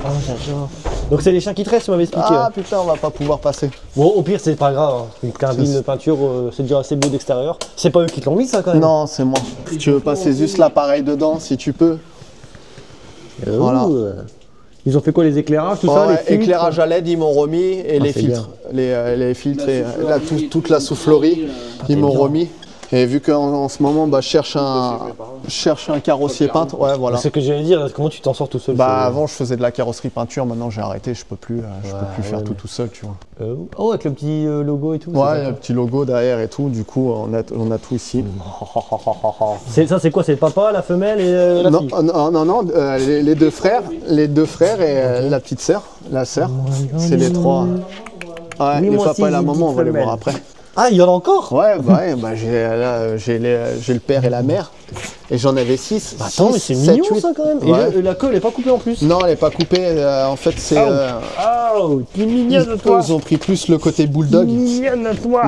Ah, j'adore. Donc c'est les chiens qui tressent, tu m'avais expliqué. Ah putain, on va pas pouvoir passer. Bon, au pire, c'est pas grave. Hein. Une cabine de peinture, c'est déjà assez beau d'extérieur. C'est pas eux qui te l'ont mis, ça, quand même? Non, c'est moi. Si tu veux passer juste l'appareil dedans, si tu peux. Voilà. Ils ont fait quoi, les éclairages, tout ça, Ouais, les filtres? éclairage à LED, ils m'ont remis. Et les c'est filtres. Les filtres et toute la soufflerie, Ah, ils m'ont bien. remis. Et vu qu'en ce moment, bah, je cherche un carrossier peintre. Ouais, voilà. C'est ce que j'allais dire, comment tu t'en sors tout seul? Bah avant je faisais de la carrosserie peinture, maintenant j'ai arrêté, je peux plus faire ouais, tout seul, tu vois. Oh, avec le petit logo et tout. Ouais, il y a un petit logo derrière et tout, du coup on a tout ici. Ça, c'est quoi? C'est le papa, la femelle et la Non, fille? non, les deux frères et la petite sœur, la sœur, c'est les trois. Ouais, Oui, le moi aussi, papa et la j'ai une maman, on petite va les voir femelle. après. Ah, il y en a encore? Ouais, bah j'ai le père et la mère, et j'en avais 6. Attends, mais c'est mignon ça quand même. Ouais. Et la queue, elle est pas coupée en plus. Non, elle est pas coupée, en fait c'est... Oh, t'es mignonne à toi. ils ont pris plus le côté bulldog. Mignonne à toi.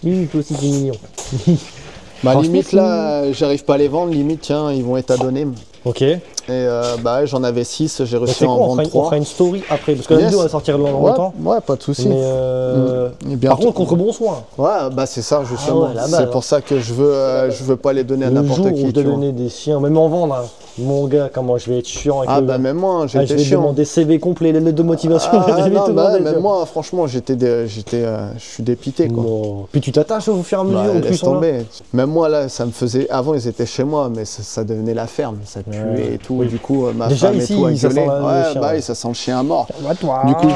Oui, toi aussi t'es mignon. Bah Franchement, limite c'est là, j'arrive pas à les vendre, limite tiens, ils vont être à donner. Ok. Et bah j'en avais 6, j'ai réussi C'est à en quoi, on vendre fera 3. une story après, parce que la Yes. vidéo va sortir dans Ouais, longtemps. ouais, pas de souci. Mais Et bientôt- par contre, contre bon soin. Ouais, bah c'est ça justement. Ah ouais, là-bas, c'est pour ça que je veux pas les donner à Le jour n'importe où qui. je dois tu vois. donner des chiens, même en vendre, hein. Mon gars, comment je vais être chiant avec Ah le... bah même moi, Ah, je j'étais vais chiant. demander CV complet, les lettres de motivation. Ah, je vais non, tout bah, demander, même tu vois. moi, franchement, je suis dépité quoi. Non. Puis tu t'attaches au fur et à mesure, Bah, au plus laisse on a. tomber. Même moi là, ça me faisait. Avant, ils étaient chez moi, mais ça devenait la ferme, ça puait Ouais. et tout. Oui. Du coup, ma Déjà, femme ici, et tout a ça gueulé. sent le Ouais, chien, bah ouais. oui, ça sent le chien à mort. Toi. Du coup,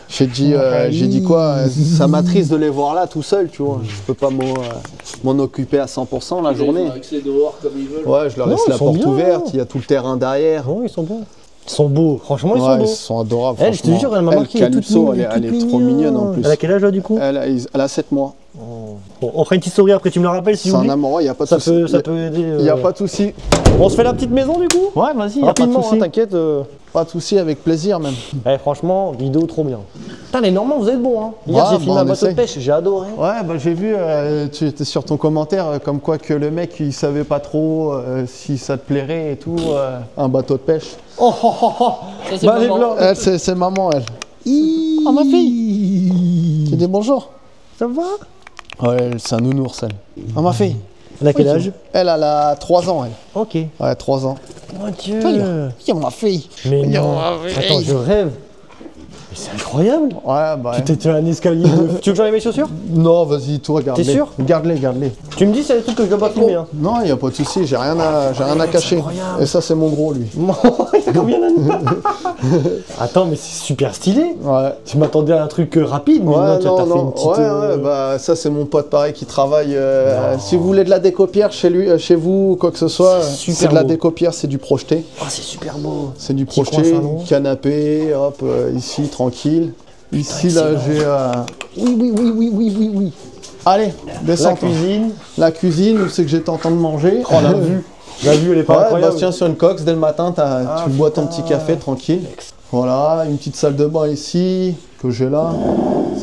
j'ai dit quoi ça m'attriste de les voir là tout seul, tu vois. Je peux pas m'en occuper à 100% la journée. Ils ont accès dehors comme ils veulent. Ouais, je leur Non, laisse ils la sont porte bien. ouverte, il y a tout le terrain derrière. Non, ils sont beaux. Ils sont beaux, franchement, ils sont Ouais, beaux. ils sont adorables. Elle, je te franchement. jure, elle m'a marqué, elle est toute Calypso, mignonne, elle est toute trop mignonne en plus. Elle a quel âge là du coup? Elle a 7 mois. Bon, on fera une petite story après, tu me la rappelles si C'est un j'oublie. amour, il n'y a pas de Ça souci. peut aider. Il n'y a pas de souci. On se fait la petite maison du coup? Ouais, vas-y, y a pas de Rapidement, souci. hein, t'inquiète. Pas de souci, avec plaisir même. Eh, franchement, vidéo trop bien. Putain, les Normands, vous êtes bons, hein. Hier, Ouais, j'ai filmé bah, un on bateau de essaie. pêche, j'ai adoré. Ouais, bah j'ai vu, tu étais sur ton commentaire, comme quoi que le mec il savait pas trop si ça te plairait et tout, un bateau de pêche. Oh, oh, oh, oh. Ça, c'est Bah, les maman. blancs. Elle, c'est maman, elle. Oh, ma fille. Tu dis bonjour. Ça va? Ouais, c'est un nounours, elle. Ah, ma fille. Elle a quel âge? Elle a 3 ans, elle. Ok. Ouais, 3 ans. Mon Dieu. Yo, ma fille. Mais Yo, non. ma fille. Attends, je rêve. Mais c'est incroyable. Ouais, bah. Tu t'es fait un escalier de... Tu veux que j'enlève mes chaussures? Non, vas-y, toi, garde-les. T'es sûr? Garde-les, garde-les. Tu me dis, c'est des trucs que je dois pas filmer, hein. Non, il n'y a pas de souci, j'ai rien à cacher. incroyable. Et ça, c'est mon gros, lui. Il y a combien d'années? Attends, mais c'est super stylé. Ouais. Je m'attendais à un truc rapide, mais Ouais, non, t'as fait une petite... ouais, bah ça c'est mon pote pareil qui travaille. Si vous voulez de la décopière chez lui, chez vous ou quoi que ce soit, C'est super c'est de la beau. décopière, c'est du projeté. Ah, c'est super beau. C'est du Petit projeté, coin salon. canapé, hop, ici tranquille. Ici là excellent. j'ai. Oui. Allez, descends. La cuisine. La cuisine, où c'est que j'étais en train de manger. Oh, la vue. La vue, elle est pas Ouais, incroyable. bah tiens sur une coque, dès le matin, tu bois ton petit café tranquille. Voilà, une petite salle de bain ici, que j'ai là.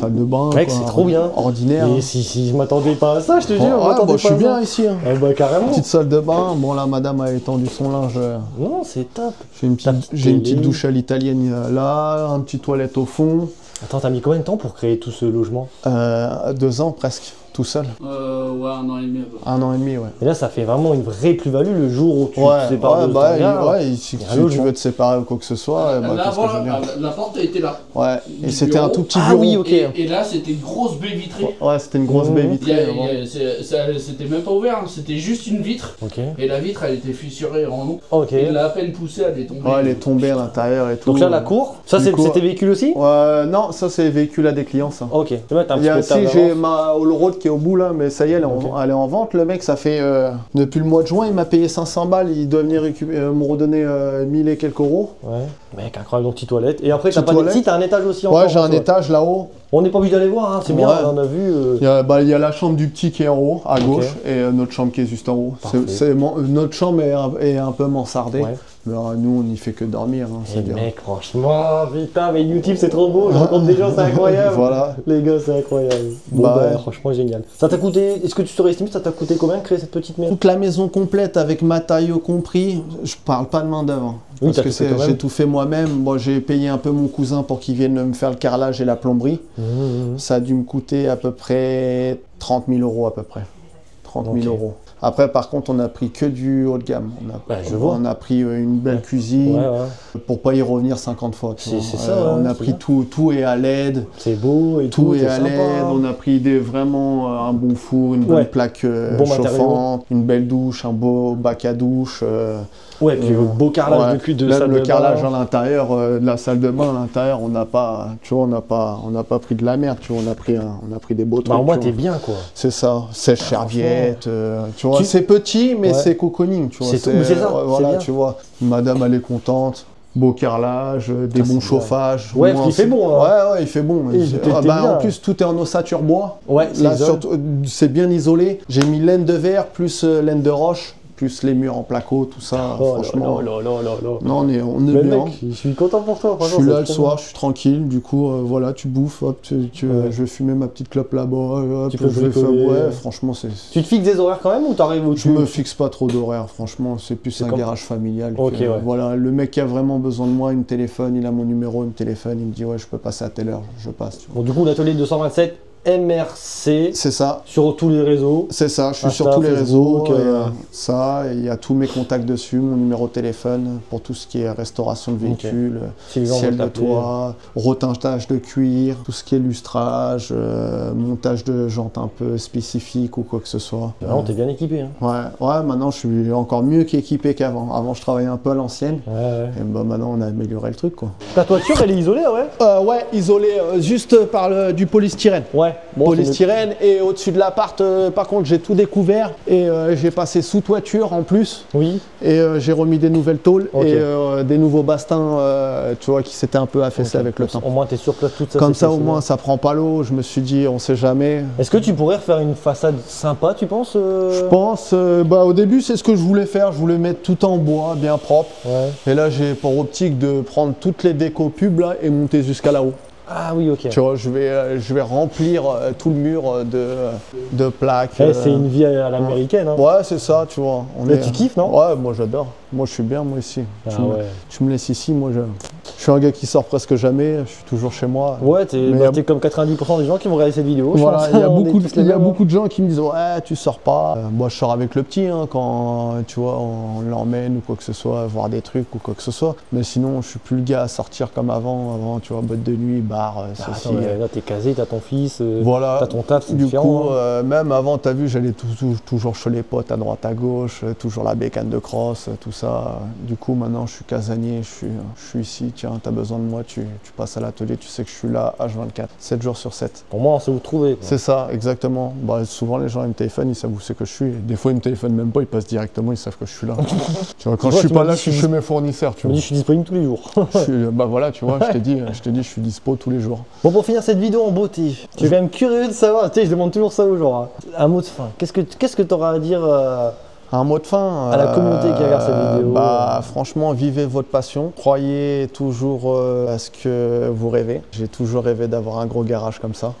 Salle de bain. Mec, quoi, c'est trop bien. Ordinaire. Et si je m'attendais pas à ça, je te jure, Ouais, je m'attendais bah, je pas suis à bien ça. ici. Hein. Eh bah, carrément. Petite salle de bain. Bon, là, madame a étendu son linge. Non, c'est top. J'ai une Ta petite, petite j'ai une télé. petite douche à l'italienne là, un petit toilette au fond. Attends, t'as mis combien de temps pour créer tout ce logement? 2 ans presque. tout seul. Ouais, 1 an et demi. 1 an et demi, ouais. Et là, ça fait vraiment une vraie plus-value le jour où tu te sépares de bah, ton gars. si tu veux te séparer ou quoi que ce soit, bah, Là, qu'est-ce que je veux dire. la porte a été là. Ouais, et Du c'était un bureau. tout petit Ah bureau. oui, ok. Et là, c'était une grosse baie vitrée. Ouais, c'était une grosse baie vitrée. avant. C'était même pas ouvert, hein, c'était juste une vitre. Ok. Et la vitre, elle était fissurée en haut. Ok. Il l'a à peine poussée, elle est tombée. Ouais, elle est tombée à l'intérieur et tout. Donc là, la cour, ça Du c'est coup, c'était véhicule aussi? Ouais, non, ça c'est véhicule à des clients, ça. Ok. C'est vrai, t'as un Il petit y a peu de table aussi, j'ai d'avance. ma All Road qui est au bout là, mais ça y est, elle est en vente. Le mec, ça fait depuis le mois de juin, il m'a payé 500 balles. Il doit venir me redonner 1000 et quelques euros. Ouais. Mec, incroyable, donc petite toilette. Et après, t'as Petite pas toilette. si t'as un étage aussi Ouais, encore. j'ai un toi. étage là-haut. On n'est pas obligé d'aller voir, hein, c'est bien, Ouais. on a vu. Il y a la chambre du petit qui est en haut, à gauche, et notre chambre qui est juste en haut. Parfait. Notre chambre est un peu mansardée. Ouais. Mais nous, on n'y fait que dormir. Hein, Et c'est bien. mec, franchement, putain, mais YouTube c'est trop beau, je rencontre des gens, c'est incroyable. Voilà. Les gars, c'est incroyable. Bon, Bah ouais. franchement, génial. Ça t'a coûté, est-ce que tu saurais estimer, ça t'a coûté combien de créer cette petite maison? Toute la maison complète avec matériaux compris, je parle pas de main d'œuvre. Oui, Parce t'as que tout fait toi-même. j'ai tout fait moi-même. Moi, j'ai payé un peu mon cousin pour qu'il vienne me faire le carrelage et la plomberie. Ça a dû me coûter à peu près 30 000 euros à peu près. 30 000 Ok. euros. Après, par contre, on a pris que du haut de gamme. Je vois. On a pris une belle cuisine Ouais. pour pas y revenir 50 fois. tu vois. C'est ça, on ouais, a c'est pris bien. tout est à LED. C'est beau et tout, Tout est c'est à sympa. LED, on a pris vraiment un bon four, une bonne Ouais. plaque Bon chauffante, une belle douche, un beau bac à douche. Ouais, puis le beau carrelage Ouais. de cul de Même salle le de carrelage bain. à l'intérieur de la salle de bain à l'intérieur, on n'a pas, tu vois, on n'a pas pris de la merde, tu vois, on a pris des beaux trucs. Bah, au moins, tu t'es vois. bien, quoi. C'est ça, sèche-serviette, tu vois, Tu- c'est petit, mais Ouais. c'est cocooning, tu vois. C'est tout, mais c'est ça, c'est voilà, bien. tu vois. Madame, elle est contente. Beau carrelage, des Ça, bons c'est chauffages. Ouais, Moi, parce qu'il fait bon, hein. Ouais, il fait bon. Et t'es bien. En plus, tout est en ossature bois. Ouais, c'est Là, isole. surtout, c'est bien isolé. J'ai mis laine de verre plus laine de roche, plus les murs en placo, tout ça. Oh franchement, là. non, on est Mais bien. mec, je suis content pour toi, Je franchement. suis là c'est le trop soir, je suis tranquille, du coup, voilà, tu bouffes, hop, je vais fumer ma petite clope là-bas, hop, Tu peux je vais faire, bricoler. ouais, franchement, c'est... bien. Tu te fixes des horaires quand même ou t'arrives au Je me fixe pas trop d'horaire, franchement, c'est plus un comme- garage familial. Ok, que- ouais. Voilà, le mec qui a vraiment besoin de moi, il me téléphone, il a mon numéro, il me téléphone, il me dit, ouais, je peux passer à telle heure, je passe, tu vois. Bon, du coup, l'atelier 227 MRC C'est ça. sur tous les réseaux. C'est ça, je suis Insta, sur tous les réseaux, Facebook, ça, et il y a tous mes contacts dessus, mon numéro de téléphone pour tout ce qui est restauration de véhicules, Si les gens ciel veulent de t'appeler. toit, retintage de cuir, tout ce qui est lustrage, montage de jantes un peu spécifiques ou quoi que ce soit. Vraiment, t'es bien équipé. Hein. Ouais, maintenant je suis encore mieux qu'équipé qu'avant. Avant je travaillais un peu à l'ancienne, Ouais. et bah maintenant on a amélioré le truc quoi. Ta toiture, elle est isolée, ouais? Ouais, isolé juste par du polystyrène. Ouais. Bon, Polystyrène et au-dessus de l'appart, par contre, j'ai tout découvert et j'ai passé sous toiture en plus Oui. et j'ai remis des nouvelles tôles Ok. et des nouveaux bastins, tu vois, qui s'étaient un peu affaissés Ok. avec le temps. Au moins, t'es sur place toute ça. Comme c'est ça, au facile. moins, ça prend pas l'eau. Je me suis dit, on sait jamais. Est-ce que tu pourrais refaire une façade sympa, tu penses Je pense, au début, c'est ce que je voulais faire. Je voulais mettre tout en bois, bien propre. Ouais. Et là, j'ai pour optique de prendre toutes les décos pubs là et monter jusqu'à là-haut. Ah oui, ok. Tu vois, je vais remplir tout le mur de plaques. Eh, c'est une vie à l'américaine. Hein. Ouais, c'est ça, tu vois. Mais tu kiffes, non? Ouais, moi j'adore. Moi je suis bien, moi ici. Ah tu, me, ouais. tu me laisses ici, moi je suis un gars qui sort presque jamais, je suis toujours chez moi. Ouais, t'es Mais t'es comme 90% des gens qui vont regarder cette vidéo. je Voilà, pense. il y a, On est beaucoup, tous les il y a mêmes, hein. beaucoup de gens qui me disent ouais, tu sors pas. Moi je sors avec le petit hein, quand tu vois, on l'emmène ou quoi que ce soit, voir des trucs ou quoi que ce soit. Mais sinon, je suis plus le gars à sortir comme avant. Avant, tu vois, boîte de nuit, bar, Ah, ceci. attends, mais là, t'es casé, t'as ton fils, Voilà. t'as ton taf, c'est Du différent. coup, hein. même avant, tu as vu, j'allais toujours chez les potes à droite, à gauche, toujours la bécane de crosse, tout ça. Du coup, maintenant, je suis casanier, je suis ici. Tiens, tu as besoin de moi, tu passes à l'atelier, tu sais que je suis là H24, 7 jours sur 7. Pour moi, on sait où trouver. quoi. C'est ça, exactement. Bah, souvent, les gens, ils me téléphonent, ils savent où c'est que je suis. Des fois, ils me téléphonent même pas, ils passent directement, ils savent que je suis là. Tu vois, quand Tu je vois, suis tu pas m'as là, dit, je suis chez mes fournisseurs, tu Je me vois. dis, je suis disponible tous les jours. Bah voilà, tu vois, je t'ai dit, je suis dispo tous les jours. Bon, pour finir cette vidéo en beauté, je suis quand même curieux de savoir, tu sais, je demande toujours ça aux gens. Hein. Un mot de fin, qu'est-ce que tu auras à dire Un mot de fin à la communauté qui regarde cette vidéo? Franchement, vivez votre passion. Croyez toujours à ce que vous rêvez. J'ai toujours rêvé d'avoir un gros garage comme ça.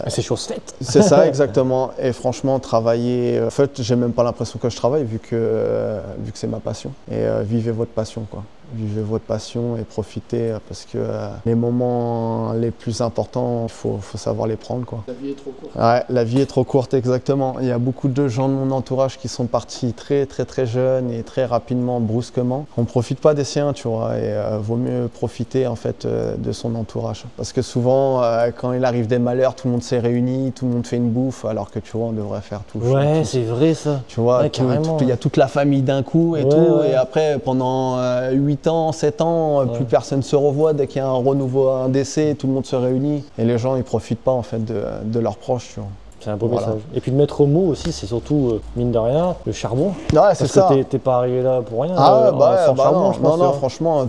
C'est chose faite. C'est ça, exactement. Et franchement, travailler. En fait, j'ai même pas l'impression que je travaille vu que c'est ma passion. Et vivez votre passion, quoi. Vivez votre passion et profitez parce que les moments les plus importants, il faut savoir les prendre, quoi. La vie est trop courte. Ouais, la vie est trop courte, exactement. Il y a beaucoup de gens de mon entourage qui sont partis très jeunes et très rapidement, brusquement. On ne profite pas des siens, tu vois, et vaut mieux profiter en fait de son entourage. Parce que souvent, quand il arrive des malheurs, tout le monde s'est réuni, tout le monde fait une bouffe, alors que tu vois, on devrait faire tout. Ouais, c'est vrai ça. Tu vois, Ouais, carrément. il y a toute la famille d'un coup et Ouais, tout, ouais. et après, pendant 8 ans, 7 ans, plus personne se revoit. Dès qu'il y a un renouveau, un décès, tout le monde se réunit. Et les gens, ils profitent pas en fait de leurs proches, tu vois. C'est un beau Voilà. message. Et puis de mettre au mot aussi, c'est surtout, mine de rien, le charbon. Ouais, c'est ça. Parce que t'es pas arrivé là pour rien. Ah ouais, sans charbon, non, je pense. non, franchement,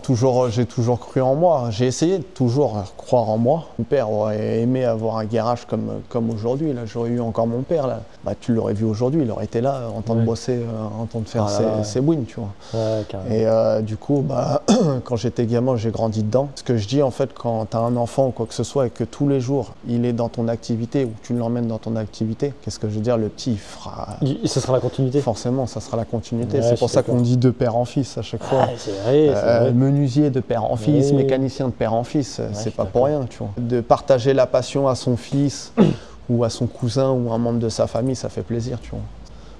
j'ai toujours cru en moi. J'ai essayé de toujours croire en moi. Mon père aurait aimé avoir un garage comme aujourd'hui. Là, j'aurais eu encore mon père là. Bah, tu l'aurais vu aujourd'hui, il aurait été là en train de bosser, en train de faire ses bouines, tu vois. Ouais, carrément. Et du coup, bah, quand j'étais gamin, j'ai grandi dedans. Ce que je dis en fait, quand tu as un enfant ou quoi que ce soit et que tous les jours il est dans ton activité ou tu l'emmènes dans ton activité, qu'est-ce que je veux dire, le petit il fera. Ce sera la continuité. Forcément, ça sera la continuité. Ouais, c'est je pour suis ça qu'on d'accord. dit de père en fils à chaque fois. Ouais, c'est vrai, c'est vrai. Menuisier de père en fils, Oui. mécanicien de père en fils, je c'est suis pas pour rien, tu vois. De partager la passion à son fils ou à son cousin ou un membre de sa famille, ça fait plaisir, tu vois.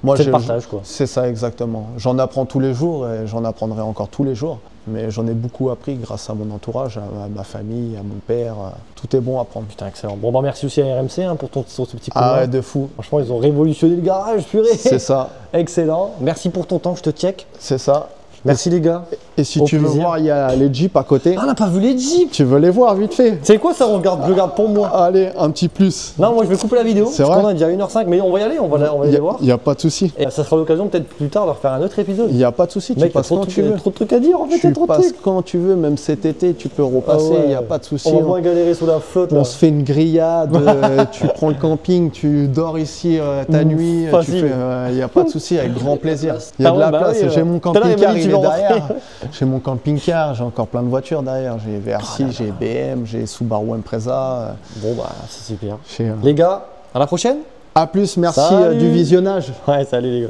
Moi, C'est le partage, quoi. C'est ça, exactement. J'en apprends tous les jours et j'en apprendrai encore tous les jours. Mais j'en ai beaucoup appris grâce à mon entourage, à ma famille, à mon père. Tout est bon à prendre. Putain, excellent. Bon, bah merci aussi à RMC hein, pour ce petit coup de Ah main. ouais, de fou. Franchement, ils ont révolutionné le garage, purée. C'est ça, Excellent. Merci pour ton temps, je te check. c'est ça. Merci les gars. Et si Au tu veux plaisir. voir, il y a les Jeeps à côté. Ah, on n'a pas vu les Jeeps. Tu veux les voir vite fait? C'est quoi ça? Je le garde pour moi. Allez, un petit plus. Non, moi je vais couper la vidéo. C'est parce vrai qu'on a déjà 1h05, mais on va y aller, on va les voir. Il n'y a pas de souci. Et ça sera l'occasion peut-être plus tard de refaire un autre épisode. Il n'y a pas de souci. Tu Mec, t'as passes quand tu veux. trop de trucs à dire en fait, Tu t'as trop de passes trucs. quand tu veux, même cet été, tu peux repasser, il Ah ouais. n'y a pas de souci. On va moins galérer sous la flotte là. On se fait une grillade, tu prends le camping, tu dors ici ta nuit, facile. il n'y a pas de souci, avec grand plaisir. Il y a Ah de ouais, la bah place, oui, j'ai mon tout à l'heure, il m'a camping-car, dit, il tu est veux rentrer. derrière. J'ai mon camping-car, j'ai encore plein de voitures derrière, j'ai VRC, j'ai BM, j'ai Subaru Impreza. Bon bah c'est super. j'ai, Les gars, à la prochaine. À plus, merci Salut. du visionnage. Ouais, salut les gars.